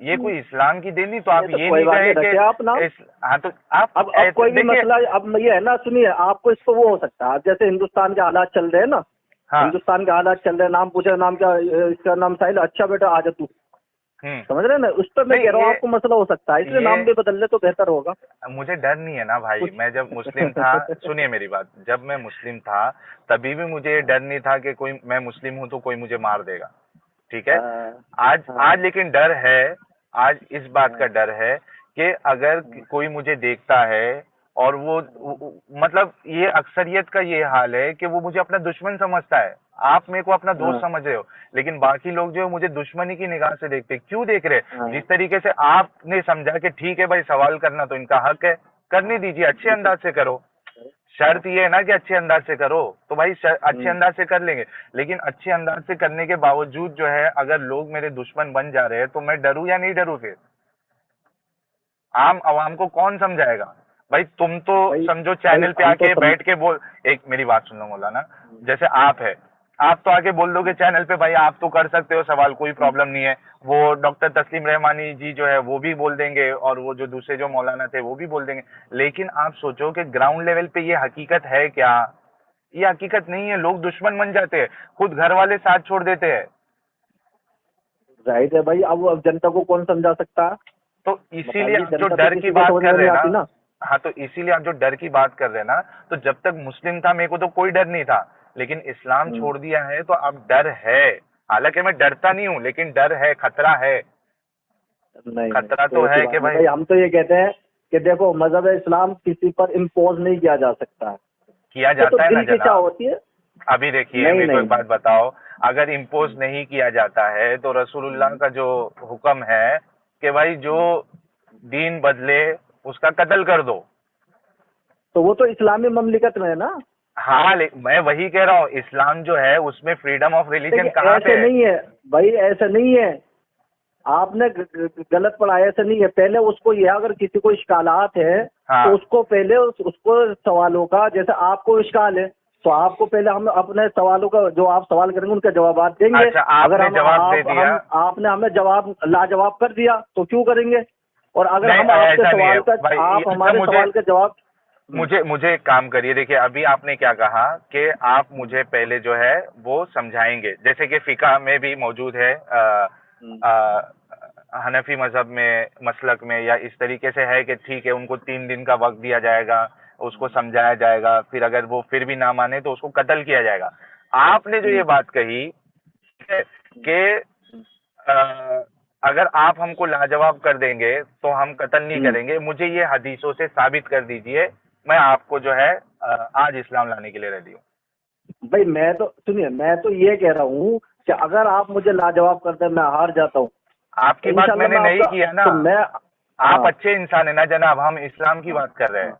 ये हम्म। कोई इस्लाम की देन नहीं। तो आप नहीं तो ये कोई नहीं बात नहीं, कहे कि रखे आप नाम। हाँ तो आप अब ऐसे कोई भी देखिए। मसला, अब ये है ना, सुनिए, आपको इसको वो हो सकता है, अब जैसे हिंदुस्तान के हालात चल रहे हैं ना, हाँ। हिंदुस्तान के हालात चल रहे हैं, नाम पूछे, नाम क्या, इसका नाम साहिल, अच्छा बेटा आ जा तू, हम्म। समझ रहे हैं ना, उस पर मैं नहीं कह रहा हूँ आपको मसला हो सकता है, इसलिए ये नाम भी बदल ले तो बेहतर होगा मुझे डर नहीं है ना भाई। कुछ। मैं जब मुस्लिम था, सुनिए मेरी बात, जब मैं मुस्लिम था तभी भी मुझे ये डर नहीं था कि कोई, मैं मुस्लिम हूं तो कोई मुझे मार देगा। ठीक है। हाँ आज हाँ आज लेकिन डर है। आज इस बात का हाँ, डर है कि अगर कोई मुझे देखता है और मतलब ये अक्सरियत का ये हाल है कि वो मुझे अपना दुश्मन समझता है। आप मेरे को अपना दोस्त हाँ, समझ रहे हो, लेकिन बाकी लोग जो है मुझे दुश्मनी की निगाह से देखते हैं। क्यों देख रहे हैं? हाँ। जिस तरीके से आपने समझा कि ठीक है भाई, सवाल करना तो इनका हक है, करने दीजिए, अच्छे बिल्कुल। अंदाज से करो। हाँ, शर्त ये है ना कि अच्छे अंदाज से करो, तो भाई अच्छे हम्म। अंदाज से कर लेंगे। लेकिन अच्छे अंदाज से करने के बावजूद जो है, अगर लोग मेरे दुश्मन बन जा रहे हैं तो मैं डरूं या नहीं डरूं? फिर आम आवाम को कौन समझाएगा? भाई तुम तो भाई समझो भाई चैनल पे हम तो आके बैठ के बोल। एक मेरी बात सुन लो मौलाना। हम्म, जैसे आप है, आप तो आके बोल दोगे चैनल पे, भाई आप तो कर सकते हो सवाल, कोई प्रॉब्लम नहीं है। वो डॉक्टर तस्लीम रहमानी जी जो है वो भी बोल देंगे, और वो जो दूसरे जो मौलाना थे वो भी बोल देंगे। लेकिन आप सोचो कि ग्राउंड लेवल पे ये हकीकत है क्या? ये हकीकत नहीं है। लोग दुश्मन बन जाते हैं, खुद घर वाले साथ छोड़ देते हैं। जाहिर है भाई, अब जनता को कौन समझा सकता है? तो इसीलिए बताइए, आप जो जनता तो डर की किसी को बात समझ कर में रहे नहीं हैं आती ना, ना। हाँ तो इसीलिए आप जो डर की बात कर रहे हैं ना, तो जब तक मुस्लिम था मेरे को तो कोई डर नहीं था, लेकिन इस्लाम हम्म, छोड़ दिया है तो अब डर है। हालांकि मैं डरता नहीं हूं, लेकिन डर है, खतरा है। नहीं नहीं, खतरा कोई तो ऐसी है बात कि नहीं भाई। भाई, हम तो ये कहते हैं कि देखो, मजहब इस्लाम किसी पर इम्पोज नहीं किया जा सकता है, किया ये तो जाता है ना दिल की चाह जनाब। होती है। अभी देखिए, नहीं मेरे को नहीं एक बात नहीं। बताओ। अगर इम्पोज नहीं किया जाता है तो रसूलुल्लाह हम्म, का जो हुक्म है कि भाई जो हम्म। दीन बदले उसका कत्ल कर दो। तो वो तो इस्लामी ममलिकत में है ना। हाँ, मैं वही कह रहा हूँ, इस्लाम जो है उसमें फ्रीडम ऑफ रिलीजन देखिए, कहाँ पे ऐसे है? नहीं है भाई, ऐसा नहीं है, आपने गलत पढ़ा है, ऐसा नहीं है। पहले उसको यह, अगर किसी को इश्कालात है हाँ। तो उसको पहले उसको सवालों का, जैसे आपको इश्काल है तो आपको पहले हम अपने सवालों का, जो आप सवाल करेंगे उनका जवाब देंगे। अच्छा, अगर आपने हम जवाब दे आप दिया। हम आपने हमें जवाब लाजवाब कर दिया तो क्यों करेंगे? और अगर नहीं, हम आपके ऐसा नहीं है सवाल का, भाई। आप अच्छा, हमारे मुझे सवाल का जवाब। मुझे मुझे एक काम करिए। देखिए, अभी आपने क्या कहा कि आप हम्म, मुझे पहले जो है वो समझाएंगे, जैसे कि फिका में भी मौजूद है, हम्म, हनफी मजहब में, मसलक में, या इस तरीके से है कि ठीक है, उनको 3 दिन का वक्त दिया जाएगा, उसको समझाया जाएगा, फिर अगर वो फिर भी ना माने तो उसको कत्ल किया जाएगा। आपने जो ये हम्म, बात कही है कि अगर आप हमको लाजवाब कर देंगे तो हम कत्ल नहीं हम्म, करेंगे, मुझे ये हदीसों से साबित कर दीजिए। मैं आपको जो है आज इस्लाम लाने के लिए रेडी हूँ। भाई मैं तो सुनिए, मैं तो ये कह रहा हूँ कि अगर आप मुझे लाजवाब करते मैं हार जाता हूँ, आपकी बात इंशाल्लाह मैंने मैं नहीं आपका किया ना, तो मैं आप हाँ अच्छे इंसान है ना जनाब, हम इस्लाम की बात कर रहे हैं,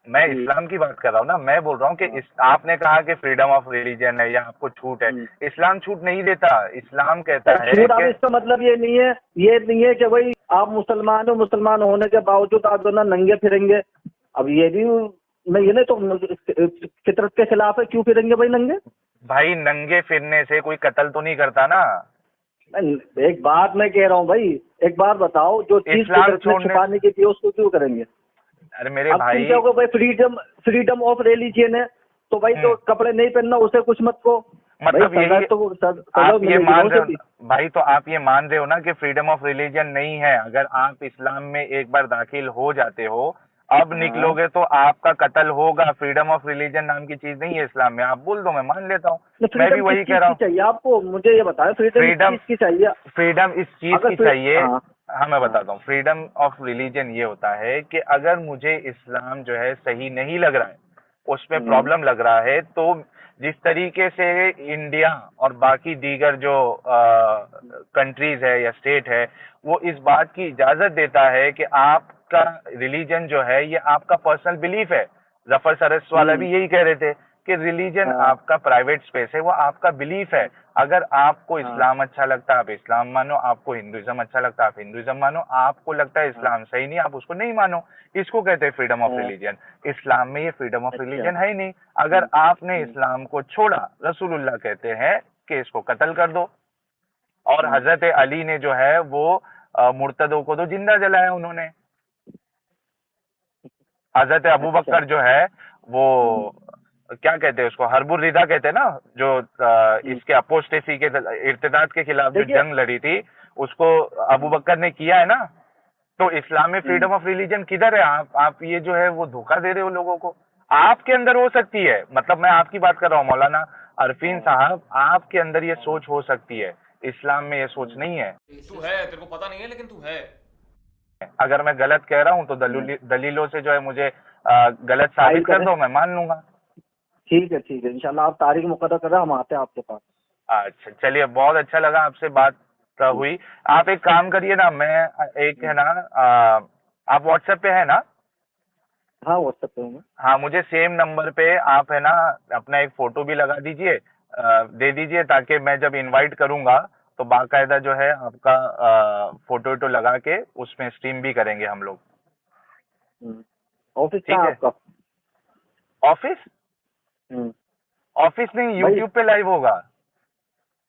मैं ठीक। इस्लाम की बात कर रहा हूँ ना। मैं बोल रहा हूँ कि आपने कहा कि फ्रीडम ऑफ रिलीजन है या आपको छूट है, इस्लाम छूट नहीं देता। इस्लाम कहता है छूट, अब कि इसका मतलब ये नहीं है कि भाई आप मुसलमान हो, मुसलमान होने के बावजूद आप जो ना नंगे फिरेंगे। अब ये भी मैं ये नहीं तो फितरत के खिलाफ है, क्यों फिरेंगे भाई नंगे? भाई नंगे फिरने से कोई कत्ल तो नहीं करता ना। एक बात मैं कह रहा हूँ भाई, एक बात बताओ, जो चीज इस्लाम फितरत में छोड़ने, छुपाने की थी उसको क्यों करेंगे? अरे मेरे अब तुम भाई, कहोगे भाई फ्रीडम ऑफ रिलीजियन है, तो भाई जो कपड़े नहीं पहनना उसे कुछ मत को, मतलब भाई यही तो आप ये मिलेगी ना मान उसे रहे भी। हो भाई, तो आप ये मान रहे हो ना कि फ्रीडम ऑफ रिलीजन नहीं है। अगर आप इस्लाम में एक बार दाखिल हो जाते हो, अब हाँ निकलोगे तो आपका कत्ल होगा। फ्रीडम ऑफ रिलीजन नाम की चीज नहीं है इस्लाम में। आप बोल दो, मैं मान लेता हूँ, तो मैं भी फ्रीडम किस वही कह चीज रहा की हूँ। चाहिए आपको, मुझे ये बताएं, फ्रीडम किस फ्रीडम चीज की चाहिए? फ्रीडम इस चीज अगर की चाहिए। हाँ हाँ मैं हाँ बताता हूँ, फ्रीडम ऑफ रिलीजन ये होता है कि अगर मुझे इस्लाम जो है सही नहीं लग रहा है, उसमें हम्म, प्रॉब्लम लग रहा है, तो जिस तरीके से इंडिया और बाकी दीगर जो कंट्रीज है या स्टेट है, वो इस बात की इजाजत देता है कि आपका रिलीजन जो है ये आपका पर्सनल बिलीफ है। जफर सरस वाला हम्म, भी यही कह रहे थे कि रिलीजन हाँ आपका प्राइवेट स्पेस है, वो आपका बिलीफ है। अगर आपको हाँ इस्लाम अच्छा लगता है आप इस्लाम मानो, आपको हिंदुइज्म अच्छा लगता है आप हिंदुइज्म मानो, आपको लगता है हाँ इस्लाम सही नहीं आप उसको नहीं मानो। इसको कहते हैं फ्रीडम ऑफ हाँ, रिलीजन। इस्लाम में ये फ्रीडम ऑफ अच्छा। रिलीजन है ही नहीं। अगर आपने हम्म, इस्लाम को छोड़ा, रसूलुल्लाह कहते हैं कि इसको कत्ल कर दो। और हम्म, हजरत अली ने जो है वो मुर्तदों को तो जिंदा जलाया उन्होंने। हजरत अबू अच्छा। बकर जो है वो हम्म, क्या कहते हैं उसको, हर्बुल रिदा कहते हैं ना, जो हम्म, इसके अपोस्टेसी के इर्तिदाद के खिलाफ जो देखिए। जंग लड़ी थी, उसको अबू बकर ने किया है ना। तो इस्लाम में हम्म, फ्रीडम ऑफ रिलीजन किधर है? आप ये जो है वो धोखा दे रहे हो लोगों को। आपके अंदर हो सकती है, मतलब मैं आपकी बात कर रहा हूँ मौलाना अरफीन हाँ, साहब, आपके अंदर ये सोच हो सकती है, इस्लाम में ये सोच हम्म, नहीं है। तू है, तेरे को पता नहीं है लेकिन तू है। अगर मैं गलत कह रहा हूँ तो हम्म। दलीलों से जो है मुझे गलत फाइल साबित कर करें, दो, मैं मान लूंगा। ठीक है, इंशाल्लाह आप तारीख मुकर्रर करें, हम आते हैं आपके पास। अच्छा चलिए, बहुत अच्छा लगा आपसे बात ठीक। हुई। आप एक काम करिए ना, मैं एक है हम्म, ना, आप व्हाट्सएप पे है ना? हाँ व्हाट्सएप पे हूँ मैं। हाँ, मुझे सेम नंबर पे आप है ना अपना एक फोटो भी लगा दीजिए, दे दीजिए, ताकि मैं जब इनवाइट करूंगा तो बाकायदा जो है आपका फोटो वोटो लगा के उसमें स्ट्रीम भी करेंगे हम लोग। हम्म, ऑफिस कहाँ ठीक है है? आपका? ऑफिस? हम्म, ऑफिस नहीं, भाई यूट्यूब पे लाइव होगा।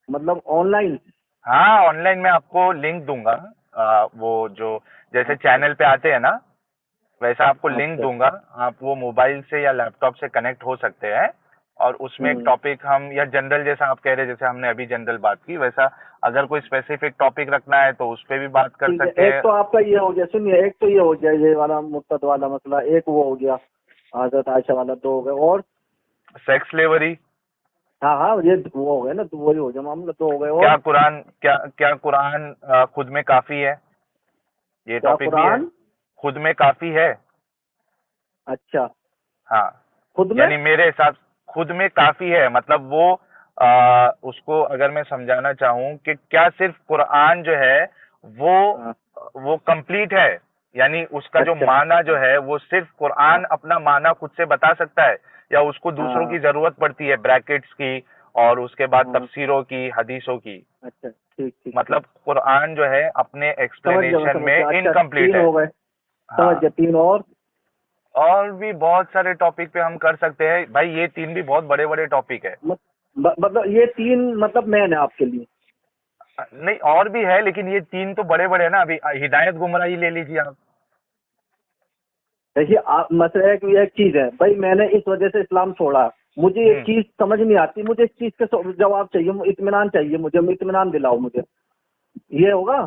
मतलब ऑनलाइन? हाँ ऑनलाइन, मैं आपको लिंक दूंगा। वो जो जैसे अच्छा चैनल पे आते हैं ना, वैसा आपको लिंक अच्छा। दूंगा। आप वो मोबाइल से या लैपटॉप से कनेक्ट हो सकते हैं, और उसमें एक हम्म, टॉपिक हम, या जनरल जैसा आप कह रहे हैं, जैसे हमने अभी जनरल बात की, वैसा अगर कोई स्पेसिफिक टॉपिक रखना है तो उस पे भी बात कर ठीक है, सकते एक हैं। तो आपका ये हो गया, सुनिए, एक तो ये हो गया, ये वाला मुर्तद वाला मसला, एक वो हो गया, हजरत आयशा वाला, दो हो गए, और सेक्स स्लेवरी, हाँ हाँ ये वो हो गए ना, दो ही हो गया मामला, दो हो गए, और क्या कुरान, क्या कुरान खुद में काफी है, ये क्या टॉपिक भी है। कुरान? खुद में काफी है। अच्छा, हाँ, खुद में? यानी मेरे हिसाब खुद में काफी है, मतलब वो उसको अगर मैं समझाना चाहूँ कि क्या सिर्फ कुरान जो है वो हाँ, वो कंप्लीट है, यानी उसका जो अच्छा, माना जो है वो सिर्फ हाँ कुरान अपना माना खुद से बता सकता है, या उसको दूसरों हाँ की जरूरत पड़ती है, ब्रैकेट्स की और उसके बाद हाँ, तफसीरों की, हदीसों की। अच्छा, ठीक ठीक ठीक, मतलब कुरान जो है अपने समझ गया, मैं एक्सप्लेनेशन समझ में गया, अच्छा इनकम्प्लीट तीन है। हो गए, समझ हाँ, गया, तीन और भी बहुत सारे टॉपिक पे हम कर सकते हैं भाई, ये तीन भी बहुत बड़े बड़े टॉपिक है। मतलब ये तीन मतलब मैन है आपके लिए? नहीं और भी है, लेकिन ये तीन तो बड़े बड़े है ना। अभी हिदायत गुमराही ले लीजिए आप। देखिए आप, मसला एक एक चीज है भाई, मैंने इस वजह से इस्लाम छोड़ा, मुझे एक हम्म, चीज समझ नहीं आती, मुझे इस चीज के जवाब चाहिए, इत्मीनान चाहिए मुझे, इत्मीनान दिलाओ मुझे, ये होगा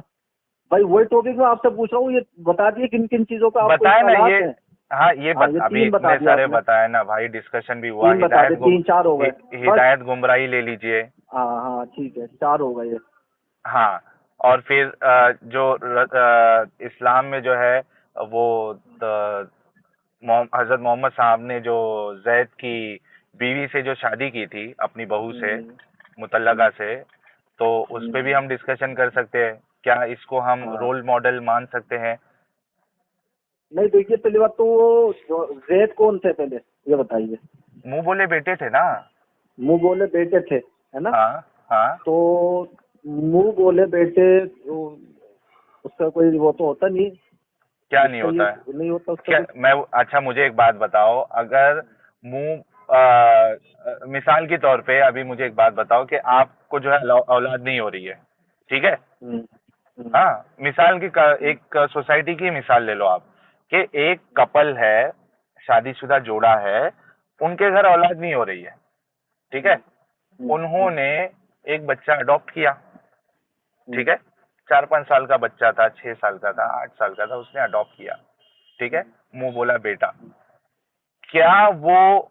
भाई? वही टॉपिक में आपसे पूछ रहा हूँ, ये बता दिए किन किन चीजों का आपको बताए ना ये। इश्कालात हैं। हाँ हाँ ये अभी तीन बता इतने दिया सारे आपने, बताए ना भाई, डिस्कशन भी हुआ। तीन बता दिए, तीन चार हो गए बस। हिदायत गुमराही ले लीजिए। हाँ हाँ ठीक है, चार हो गए ये। हाँ, और फिर जो इस्लाम में जो है वो हजरत मोहम्मद साहब ने जो जैद की बीवी से जो शादी की थी अपनी बहू से, मुतल्लका से, तो उस पे भी हम डिस्कशन कर सकते हैं। क्या इसको हम रोल मॉडल मान सकते हैं? नहीं देखिए, पहली बात तो जो जैद कौन थे पहले ये बताइए। मुंह बोले बेटे थे ना। मुंह बोले बेटे थे, है ना? हाँ हाँ। तो मुंह बोले बेटे उसका कोई वो तो होता नहीं। क्या नहीं होता है? नहीं होता उसका क्या मैं अच्छा मुझे एक बात बताओ, अगर मुंह मिसाल के तौर पे अभी मुझे एक बात बताओ कि आपको जो है औलाद नहीं हो रही है, ठीक है? हाँ, मिसाल की एक सोसाइटी की मिसाल ले लो आप, कि एक कपल है, शादीशुदा जोड़ा है, उनके घर औलाद नहीं हो रही है, ठीक है? उन्होंने एक बच्चा अडॉप्ट किया, ठीक है? 4-5 साल का बच्चा था, 6 साल का था, 8 साल का था, उसने अडॉप्ट किया, ठीक है? मुंह बोला बेटा। क्या वो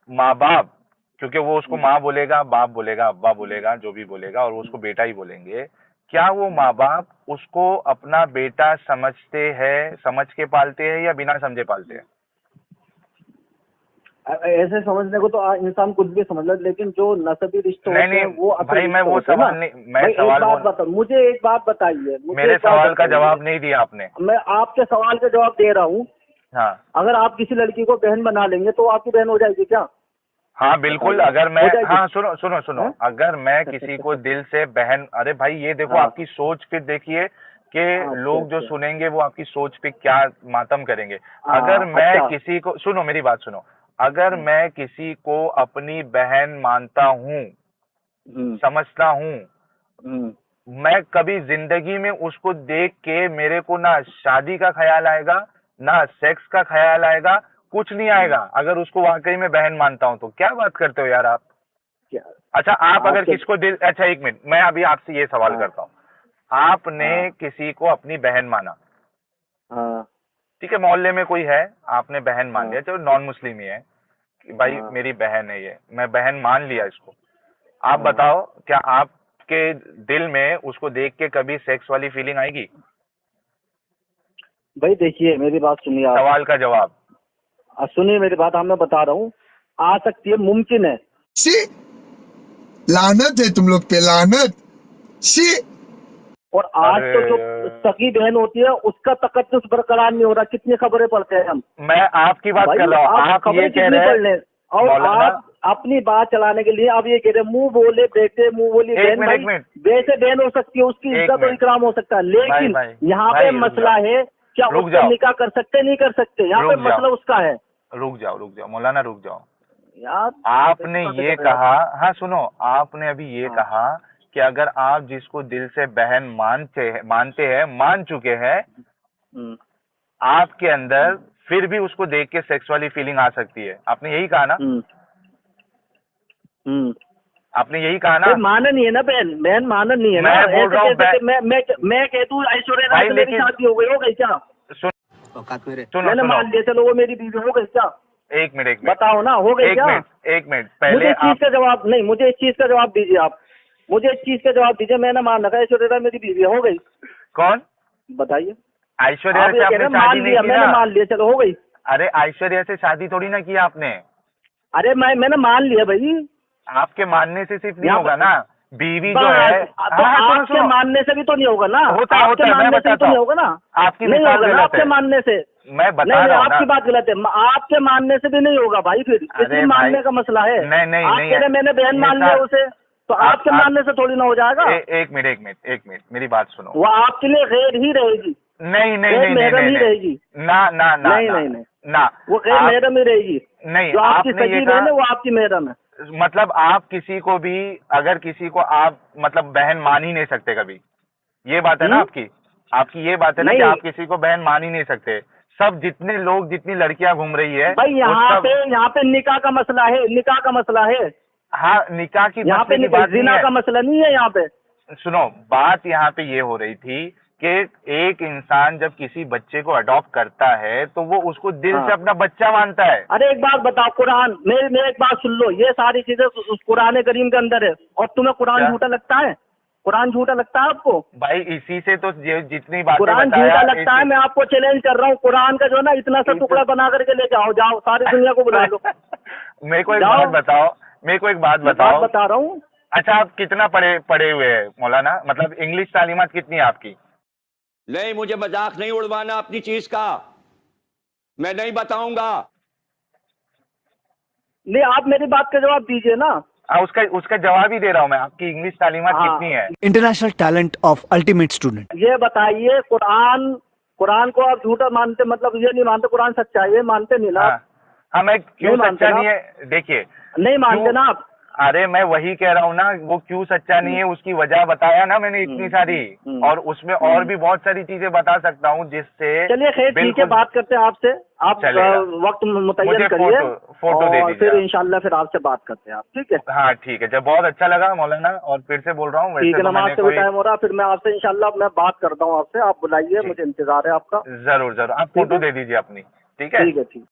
माँ बाप, क्योंकि वो उसको माँ बोलेगा, बाप बोलेगा, अब्बा बोलेगा, जो भी बोलेगा, और वो उसको बेटा ही बोलेंगे, क्या वो माँ बाप उसको अपना बेटा समझते हैं, समझ के पालते हैं, या बिना समझे पालते हैं? ऐसे समझने को तो इंसान कुछ भी समझ ले, लेकिन जो नसबी रिश्ते होते हैं वो भाई मैं वो सवाल नहीं, मैं सवाल मुझे एक बात बताइए। मेरे सवाल का जवाब नहीं दिया आपने। मैं आपके सवाल का जवाब दे रहा हूँ। हाँ, अगर आप किसी लड़की को बहन बना लेंगे तो आपकी बहन हो जाएगी क्या? हाँ बिल्कुल। अगर मैं, हाँ सुनो सुनो सुनो, अगर मैं किसी को दिल से बहन, अरे भाई ये देखो आपकी सोच पे देखिए कि लोग जो सुनेंगे वो आपकी सोच पे क्या मातम करेंगे। अगर मैं किसी को, सुनो मेरी बात सुनो, अगर मैं किसी को अपनी बहन मानता हूँ, समझता हूँ, मैं कभी जिंदगी में उसको देख के मेरे को ना शादी का ख्याल आएगा, ना सेक्स का ख्याल आएगा, कुछ नहीं आएगा, अगर उसको वाकई में बहन मानता हूं तो। क्या बात करते हो यार आप? अच्छा आप अगर किसको दिल, अच्छा एक मिनट, मैं अभी आपसे ये सवाल करता हूँ, आपने किसी को अपनी बहन माना, ठीक है, मोहल्ले में कोई है, आपने बहन मान लिया, चलो नॉन मुस्लिम ही है, कि भाई मेरी बहन है ये, मैं बहन मान लिया इसको। आप बताओ, क्या आपके दिल में उसको देख के कभी सेक्स वाली फीलिंग आएगी? भाई देखिए मेरी बात सुनिए, सवाल का जवाब सुनिए मेरी बात, मैं बता रहा हूँ, आ सकती है, मुमकिन है। लानत है तुम लोग पे, लानत। और आज तो जो सगी बहन होती है उसका तकद्दुस बरकरार नहीं हो रहा, कितनी खबरें पढ़ते हैं हम। मैं आपकी बात कर रहा हूँ, आप ये कह रहे हैं, और आप अपनी बात चलाने के लिए आप ये कह रहे हैं मुंह बोले बेटे, मुंह बोली बहन। भाई वैसे बहन हो सकती है, उसकी इज्जत और इकराम हो सकता है, लेकिन यहाँ पे मसला है क्या उसका निकाह कर सकते नहीं कर सकते, यहाँ पे मसला उसका है। रुक जाओ मौलाना, रुक जाओ यार। आपने ये कहा, हाँ सुनो, आपने अभी ये कहा कि अगर आप जिसको दिल से बहन मानते हैं, मान चुके हैं, आपके अंदर फिर भी उसको देख के सेक्स वाली फीलिंग आ सकती है, आपने यही कहा ना? आपने यही कहा ना? मानन नहीं है ना बहन मानन नहीं है ना। मैं बोल रहा हूँ, मैं कह दूं ऐश्वर्या राय से मेरी शादी हो गई क्या? मैंने मान लिया, चलो वो मेरी बीवी हो गई क्या? एक मिनट बताओ ना, हो गई क्या? एक मिनट पहले मुझे इस चीज का जवाब नहीं, मुझे इस चीज का जवाब दीजिए आप, मुझे इस चीज का जवाब दीजिए। मैंने मान रखा ऐश्वर्या राय मेरी बीवी हो गई। कौन? बताइए। ऐश्वर्या से आपने शादी नहीं की ना? मैंने मान लिया, चलो हो गई। अरे ऐश्वर्या से शादी थोड़ी ना किया आपने। अरे मैंने मान लिया भाई। आपके मानने से सिर्फ नहीं होगा ना, बीवी जो है, आपके मानने से भी तो नहीं होगा ना, होता आपके मानने से तो नहीं होगा ना, आपकी नहीं होगा ना आपके मानने से। मैं बता रहा हूं ना, आपकी बात गलत है, आपके मानने से भी नहीं होगा भाई, फिर किसी मानने का मसला है। नहीं, मैंने बहन मान लिया उसे, तो आपके मानने से थोड़ी ना हो जाएगा। एक मिनट मेरी बात सुनो, वो आपके लिए गैर ही रहेगी। नहीं महरम ही रहेगी ना, नहीं, वो गैर महरम ही रहेगी। नहीं, जो आपकी सगी बहन है वो आपकी महरम है। मतलब आप किसी को भी, अगर किसी को आप मतलब बहन मान ही नहीं सकते कभी, ये बात है ना आपकी ये बात है ना कि आप किसी को बहन मान ही नहीं सकते। सब जितने लोग, जितनी लड़कियां घूम रही है भाई, यहाँ पे निकाह का मसला है, हाँ निकाह की, यहाँ पे जिना का मसला नहीं है। यहाँ पे सुनो, बात यहाँ पे ये हो रही थी कि एक इंसान जब किसी बच्चे को अडॉप्ट करता है तो वो उसको दिल से अपना बच्चा मानता है। अरे एक बात बताओ, कुरान, मेरी एक बात सुन लो, ये सारी चीजें उस कुरान करीम के अंदर है और तुम्हें कुरान झूठा लगता है? कुरान झूठा लगता है आपको? भाई इसी से तो जितनी बातें कुरान बताया झूठा लगता है? मैं आपको चैलेंज कर रहा हूँ, कुरान का जो है ना इतना सा टुकड़ा बना करके लेके आओ, जाओ सारी दुनिया को बुला लो। मेरे को एक जाओ। बात बताओ, मेरे को एक बात मैं बताओ। बता रहा हूँ। अच्छा, आप कितना पढ़े हुए हैं मौलाना? मतलब इंग्लिश तालीमात कितनी है आपकी? नहीं, मुझे मजाक नहीं उड़वाना अपनी चीज का, मैं नहीं बताऊंगा। नहीं, आप मेरी बात का जवाब दीजिए ना। उसका जवाब ही दे रहा हूँ मैं। आपकी इंग्लिश तालीमात हाँ। कितनी है? International talent of ultimate student. ये बताइए, कुरान को आप झूठा मानते, मतलब ये नहीं मानते कुरान सच्चा है, ये मानते नहीं ना? हाँ, मैं क्यों नहीं मानते सच्चा ना नहीं है, देखिए नहीं मानते क्यों- ना आप? अरे मैं वही कह रहा हूँ ना, वो क्यों सच्चा नहीं है उसकी वजह बताया ना मैंने इतनी सारी, और उसमें और भी बहुत सारी चीजें बता सकता हूँ जिससे। चलिए खैर, ठीक है, बिल्कुल बात करते हैं आपसे। आप चलेगा। वक्त मुतय्यन मुझे करिए फोटो दे और दीजिए फिर आप। इंशाल्लाह फिर आपसे बात करते हैं आप, ठीक है? हाँ ठीक है, जब बहुत अच्छा लगा मौलाना, और फिर से बोल रहा हूँ, ठीक वैसे है, तो नमाज मैंने से भी टाइम हो रहा है, फिर मैं आपसे इंशाल्लाह मैं बात करता हूँ आपसे। आप बुलाइए, मुझे इंतजार है आपका। जरूर आप ठीक फोटो है? दे दीजिए अपनी, ठीक है? ठीक है, ठीक।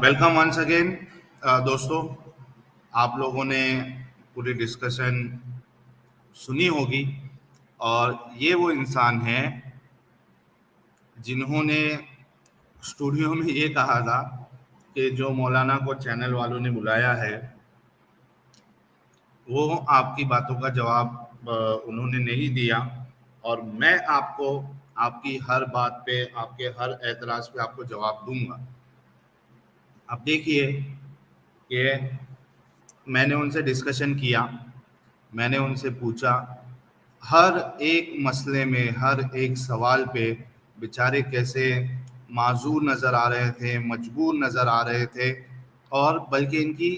वेलकम वंस अगेन दोस्तों, आप लोगों ने पूरी डिस्कशन सुनी होगी, और ये वो इंसान हैं जिन्होंने स्टूडियो में ये कहा था कि जो मौलाना को चैनल वालों ने बुलाया है वो आपकी बातों का जवाब उन्होंने नहीं दिया, और मैं आपको आपकी हर बात पे, आपके हर एतराज़ पे आपको जवाब दूंगा। अब देखिए कि मैंने उनसे डिस्कशन किया, मैंने उनसे पूछा, हर एक मसले में, हर एक सवाल पे बेचारे कैसे माजूर नज़र आ रहे थे, मजबूर नज़र आ रहे थे, और बल्कि इनकी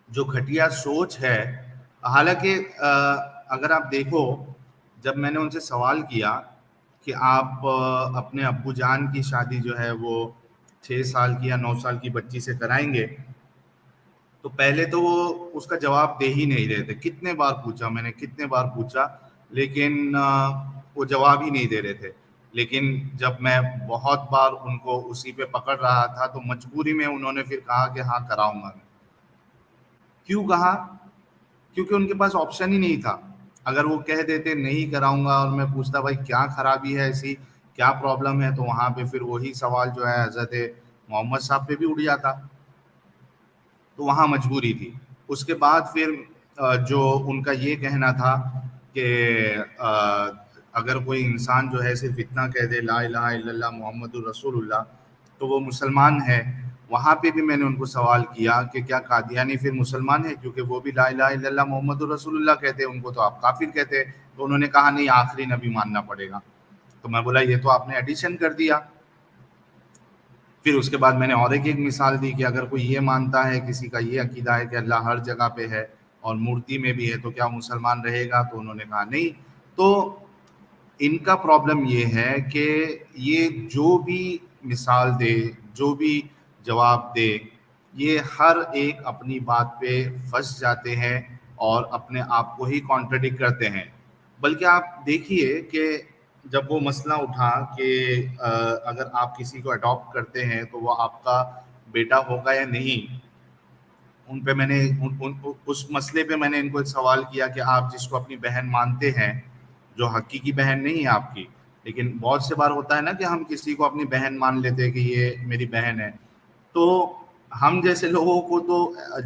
जो घटिया सोच है। हालांकि अगर आप देखो, जब मैंने उनसे सवाल किया कि आप अपने अब्बू जान की शादी जो है वो 6 साल की या 9 साल की बच्ची से कराएंगे, तो पहले तो वो उसका जवाब दे ही नहीं रहे थे। कितने बार पूछा मैंने, कितने बार पूछा, लेकिन वो जवाब ही नहीं दे रहे थे। लेकिन जब मैं बहुत बार उनको उसी पे पकड़ रहा था, तो मजबूरी में उन्होंने फिर कहा कि हाँ कराऊंगा मैं। क्यों कहा? क्योंकि उनके पास ऑप्शन ही नहीं था। अगर वो कह देते नहीं कराऊंगा, और मैं पूछता भाई क्या खराबी है ऐसी, क्या प्रॉब्लम है, तो वहाँ पे फिर वही सवाल जो है हज़रत मोहम्मद साहब पे भी उड़ जाता। तो वहाँ मजबूरी थी। उसके बाद फिर जो उनका ये कहना था कि अगर कोई इंसान जो है सिर्फ इतना कह दे ला इलाहा इल्लल्लाह मुहम्मदुर रसूलुल्लाह, तो वो मुसलमान है। वहाँ पे भी मैंने उनको सवाल किया कि क्या कादियानी फिर मुसलमान है, क्योंकि वो भी ला इलाहा इल्लल्लाह मुहम्मदुर रसूलुल्लाह कहते हैं, उनको तो आप काफिर कहते हैं। तो उन्होंने कहा नहीं, आखिरी नबी मानना पड़ेगा। तो मैं बोला ये तो आपने एडिशन कर दिया। फिर उसके बाद मैंने और एक मिसाल दी कि अगर कोई ये मानता है, किसी का ये अकीदा है कि अल्लाह हर जगह पे है और मूर्ति में भी है, तो क्या मुसलमान रहेगा? तो उन्होंने कहा नहीं। तो इनका प्रॉब्लम ये है कि ये जो भी मिसाल दे, जो भी जवाब दे, ये हर एक अपनी बात पे फंस जाते हैं और अपने आप को ही कॉन्ट्रडिक्ट करते हैं। बल्कि आप देखिए कि जब वो मसला उठा कि अगर आप किसी को अडॉप्ट करते हैं तो वो आपका बेटा होगा या नहीं, उन पे मैंने उस मसले पे मैंने इनको एक सवाल किया कि आप जिसको अपनी बहन मानते हैं, जो हकीकी बहन नहीं है आपकी, लेकिन बहुत से बार होता है ना कि हम किसी को अपनी बहन मान लेते हैं कि ये मेरी बहन है, तो हम जैसे लोगों को तो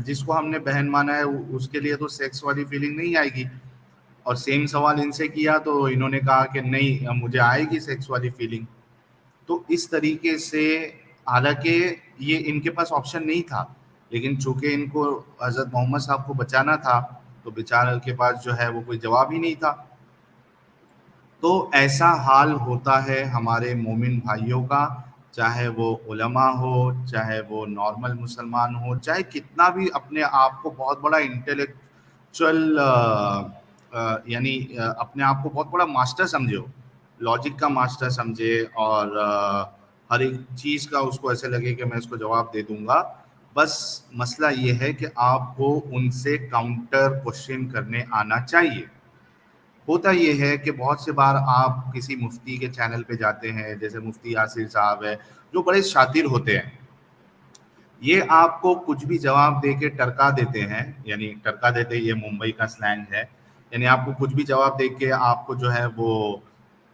जिसको हमने बहन माना है उसके लिए तो सेक्स वाली फीलिंग नहीं आएगी। और सेम सवाल इनसे किया तो इन्होंने कहा कि नहीं, मुझे आएगी सेक्स वाली फीलिंग। तो इस तरीके से, हालांकि ये इनके पास ऑप्शन नहीं था, लेकिन चूंकि इनको हज़रत मोहम्मद साहब को बचाना था, तो बेचारे के पास जो है वो कोई जवाब ही नहीं था। तो ऐसा हाल होता है हमारे मोमिन भाइयों का, चाहे वो उलमा हो, चाहे वो नॉर्मल मुसलमान हो, चाहे कितना भी अपने आप को बहुत बड़ा इंटेलेक्चुअल यानी अपने आप को बहुत बड़ा मास्टर समझे हो, लॉजिक का मास्टर समझे, और हर एक चीज़ का उसको ऐसे लगे कि मैं इसको जवाब दे दूंगा। बस मसला ये है कि आपको उनसे काउंटर क्वेश्चन करने आना चाहिए। होता ये है कि बहुत से बार आप किसी मुफ्ती के चैनल पे जाते हैं, जैसे मुफ्ती यासिर साहब है, जो बड़े शातिर होते हैं, ये आपको कुछ भी जवाब दे के टरका देते हैं, यानी टरका देते, ये मुंबई का स्लैंग है, यानी आपको कुछ भी जवाब दे के आपको जो है वो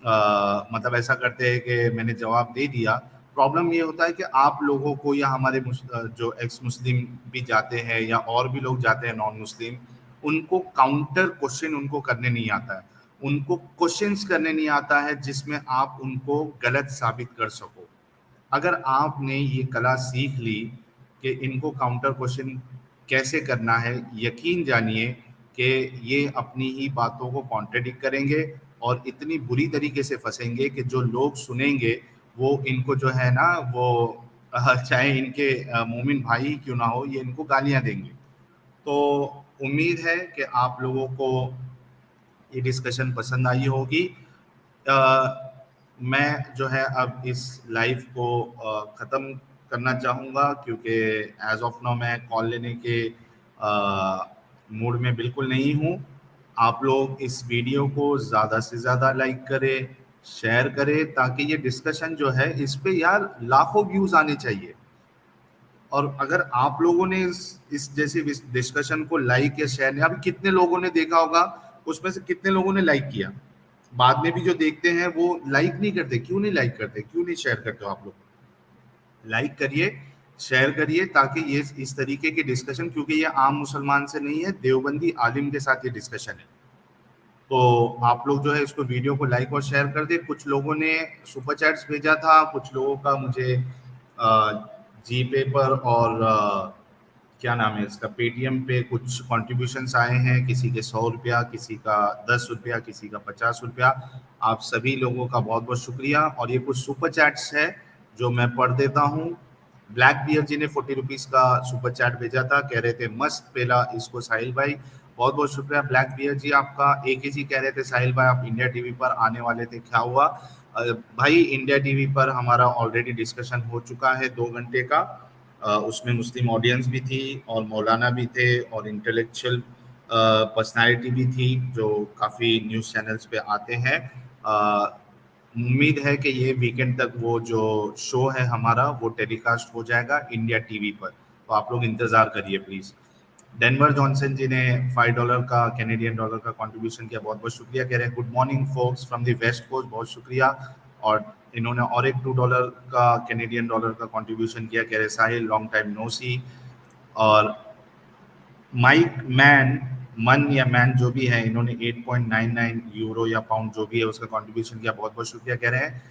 मतलब ऐसा करते हैं कि मैंने जवाब दे दिया। प्रॉब्लम ये होता है कि आप लोगों को, या हमारे जो एक्स मुस्लिम भी जाते हैं या और भी लोग जाते हैं नॉन मुस्लिम, उनको काउंटर क्वेश्चन उनको करने नहीं आता है, उनको क्वेश्चंस करने नहीं आता है जिसमें आप उनको गलत साबित कर सको। अगर आपने ये कला सीख ली कि इनको काउंटर क्वेश्चन कैसे करना है, यकीन जानिए कि ये अपनी ही बातों को कॉन्ट्रडिक्ट करेंगे और इतनी बुरी तरीके से फंसेंगे कि जो लोग सुनेंगे वो इनको जो है ना वो चाहे इनके मोमिन भाई ही क्यों ना हो, ये इनको गालियां देंगे। तो उम्मीद है कि आप लोगों को ये डिस्कशन पसंद आई होगी। मैं जो है अब इस लाइव को ख़त्म करना चाहूँगा, क्योंकि एज ऑफ नाउ मैं कॉल लेने के मूड में बिल्कुल नहीं हूँ। आप लोग इस वीडियो को ज़्यादा से ज़्यादा लाइक करें, शेयर करें, ताकि ये डिस्कशन जो है इस पे यार लाखों व्यूज़ आने चाहिए। और अगर आप लोगों ने इस जैसे डिस्कशन को लाइक या शेयर, अभी कितने लोगों ने देखा होगा, उसमें से कितने लोगों ने लाइक किया, बाद में भी जो देखते हैं वो लाइक नहीं करते। क्यों नहीं लाइक करते, क्यों नहीं शेयर करते हो? आप लोग लाइक करिए, शेयर करिए, ताकि ये इस तरीके के डिस्कशन, क्योंकि ये आम मुसलमान से नहीं है, देवबंदी आलिम के साथ ये डिस्कशन है। तो आप लोग जो है इसको वीडियो को लाइक और शेयर कर दे। कुछ लोगों ने सुपर चैट्स भेजा था, कुछ लोगों का मुझे जीपे पर और क्या नाम है इसका, पेटीएम पे कुछ कॉन्ट्रीब्यूशंस आए हैं, किसी के 100 रुपया, किसी का 10 रुपया, किसी का 50 रुपया। आप सभी लोगों का बहुत बहुत शुक्रिया। और ये कुछ सुपर चैट्स है जो मैं पढ़ देता हूँ। ब्लैक बियर जी ने 40 रुपीज़ का सुपर चैट भेजा था, कह रहे थे मस्त पेला इसको साहिल भाई, बहुत बहुत शुक्रिया ब्लैक बियर जी आपका। एक ही जी कह रहे थे साहिल भाई आप इंडिया टीवी पर आने वाले थे, क्या हुआ? भाई इंडिया टीवी पर हमारा ऑलरेडी डिस्कशन हो चुका है 2 घंटे का। उसमें मुस्लिम ऑडियंस भी थी और मौलाना भी थे और इंटेलेक्चुअल पर्सनालिटी भी थी जो काफ़ी न्यूज़ चैनल्स पे आते हैं। उम्मीद है कि ये वीकेंड तक वो जो शो है हमारा वो टेलीकास्ट हो जाएगा इंडिया टीवी पर, तो आप लोग इंतज़ार करिए प्लीज़। डेनवर जॉनसन जी ने $5 का कैनेडियन डॉलर का कंट्रीब्यूशन किया, बहुत बहुत शुक्रिया। कह रहे हैं good morning folks from the west coast, बहुत शुक्रिया। और इन्होंने और एक $2 का कैनेडियन डॉलर का कंट्रीब्यूशन किया, कह रहे साहिल लॉन्ग टाइम नो सी। और माइक मैन, मन या मैन जो भी है, इन्होंने 8.99 यूरो या पाउंड जो भी है उसका कंट्रीब्यूशन किया, बहुत बहुत शुक्रिया। कह रहे हैं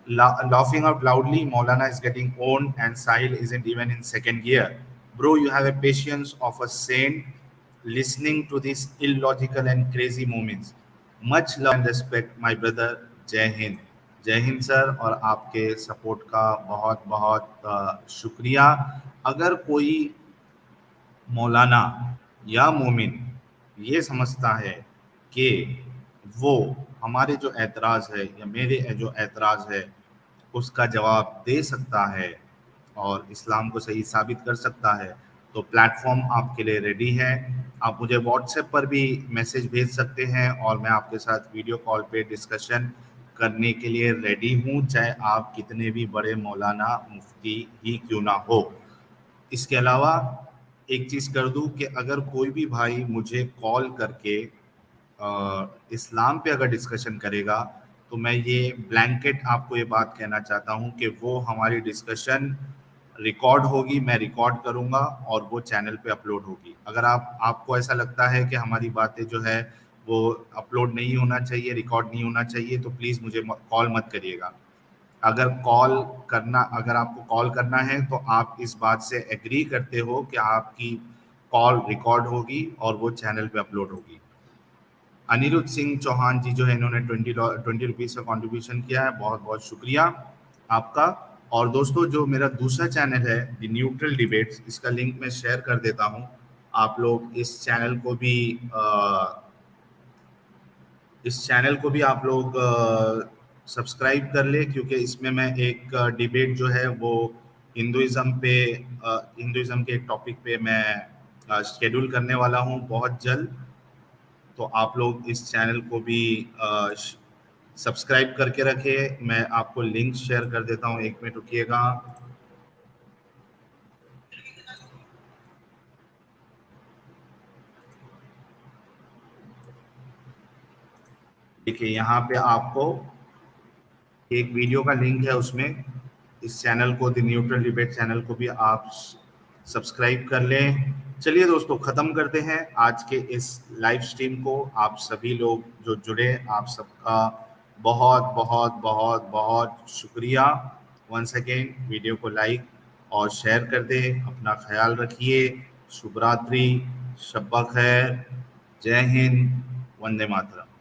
laughing out loudly, Maulana is getting owned and Sahil isn't even in second gear. Bro, you have a patience of a saint listening to these illogical and crazy moments. Much love and respect, my brother. जय हिंद। जय Hind sir, और आपके support का बहुत बहुत शुक्रिया। अगर कोई मौलाना या मोमिन ये समझता है कि वो हमारे जो एतराज़ है या मेरे जो एतराज़ है उसका जवाब दे सकता है और इस्लाम को सही साबित कर सकता है, तो प्लेटफॉर्म आपके लिए रेडी है। आप मुझे व्हाट्सएप पर भी मैसेज भेज सकते हैं और मैं आपके साथ वीडियो कॉल पे डिस्कशन करने के लिए रेडी हूँ, चाहे आप कितने भी बड़े मौलाना मुफ्ती ही क्यों ना हो। इसके अलावा एक चीज़ कर दूं कि अगर कोई भी भाई मुझे कॉल करके इस्लाम पे अगर डिस्कशन करेगा, तो मैं ये ब्लैंकेट आपको ये बात कहना चाहता हूँ कि वो हमारी डिस्कशन रिकॉर्ड होगी, मैं रिकॉर्ड करूँगा और वो चैनल पे अपलोड होगी। अगर आपको ऐसा लगता है कि हमारी बातें जो है वो अपलोड नहीं होना चाहिए, रिकॉर्ड नहीं होना चाहिए, तो प्लीज़ मुझे कॉल मत करिएगा। अगर आपको कॉल करना है तो आप इस बात से एग्री करते हो कि आपकी कॉल रिकॉर्ड होगी और वो चैनल पे अपलोड होगी। अनिरुद्ध सिंह चौहान जी जो है इन्होंने 20 रुपीज का कंट्रीब्यूशन किया है, बहुत बहुत शुक्रिया आपका। और दोस्तों जो मेरा दूसरा चैनल है द न्यूट्रल डिबेट्स, इसका लिंक मैं शेयर कर देता हूं, आप लोग इस चैनल को भी आप लोग सब्सक्राइब कर ले, क्योंकि इसमें मैं एक डिबेट जो है वो हिंदुइज्म के एक टॉपिक पे मैं शेड्यूल करने वाला हूं बहुत जल्द। तो आप लोग इस चैनल को भी सब्सक्राइब करके रखें। मैं आपको लिंक शेयर कर देता हूं, 1 मिनट रुकिएगा। देखिए यहाँ पे आपको एक वीडियो का लिंक है, उसमें इस चैनल को, द न्यूट्रल डिबेट चैनल को भी आप सब्सक्राइब कर लें। चलिए दोस्तों, खत्म करते हैं आज के इस लाइव स्ट्रीम को। आप सभी लोग जो जुड़े, आप सबका बहुत बहुत बहुत बहुत शुक्रिया। वंस अगेन वीडियो को लाइक और शेयर कर दें। अपना ख्याल रखिए। शुभ रात्रि, शब्बा खैर, जय हिंद, वंदे मातरम।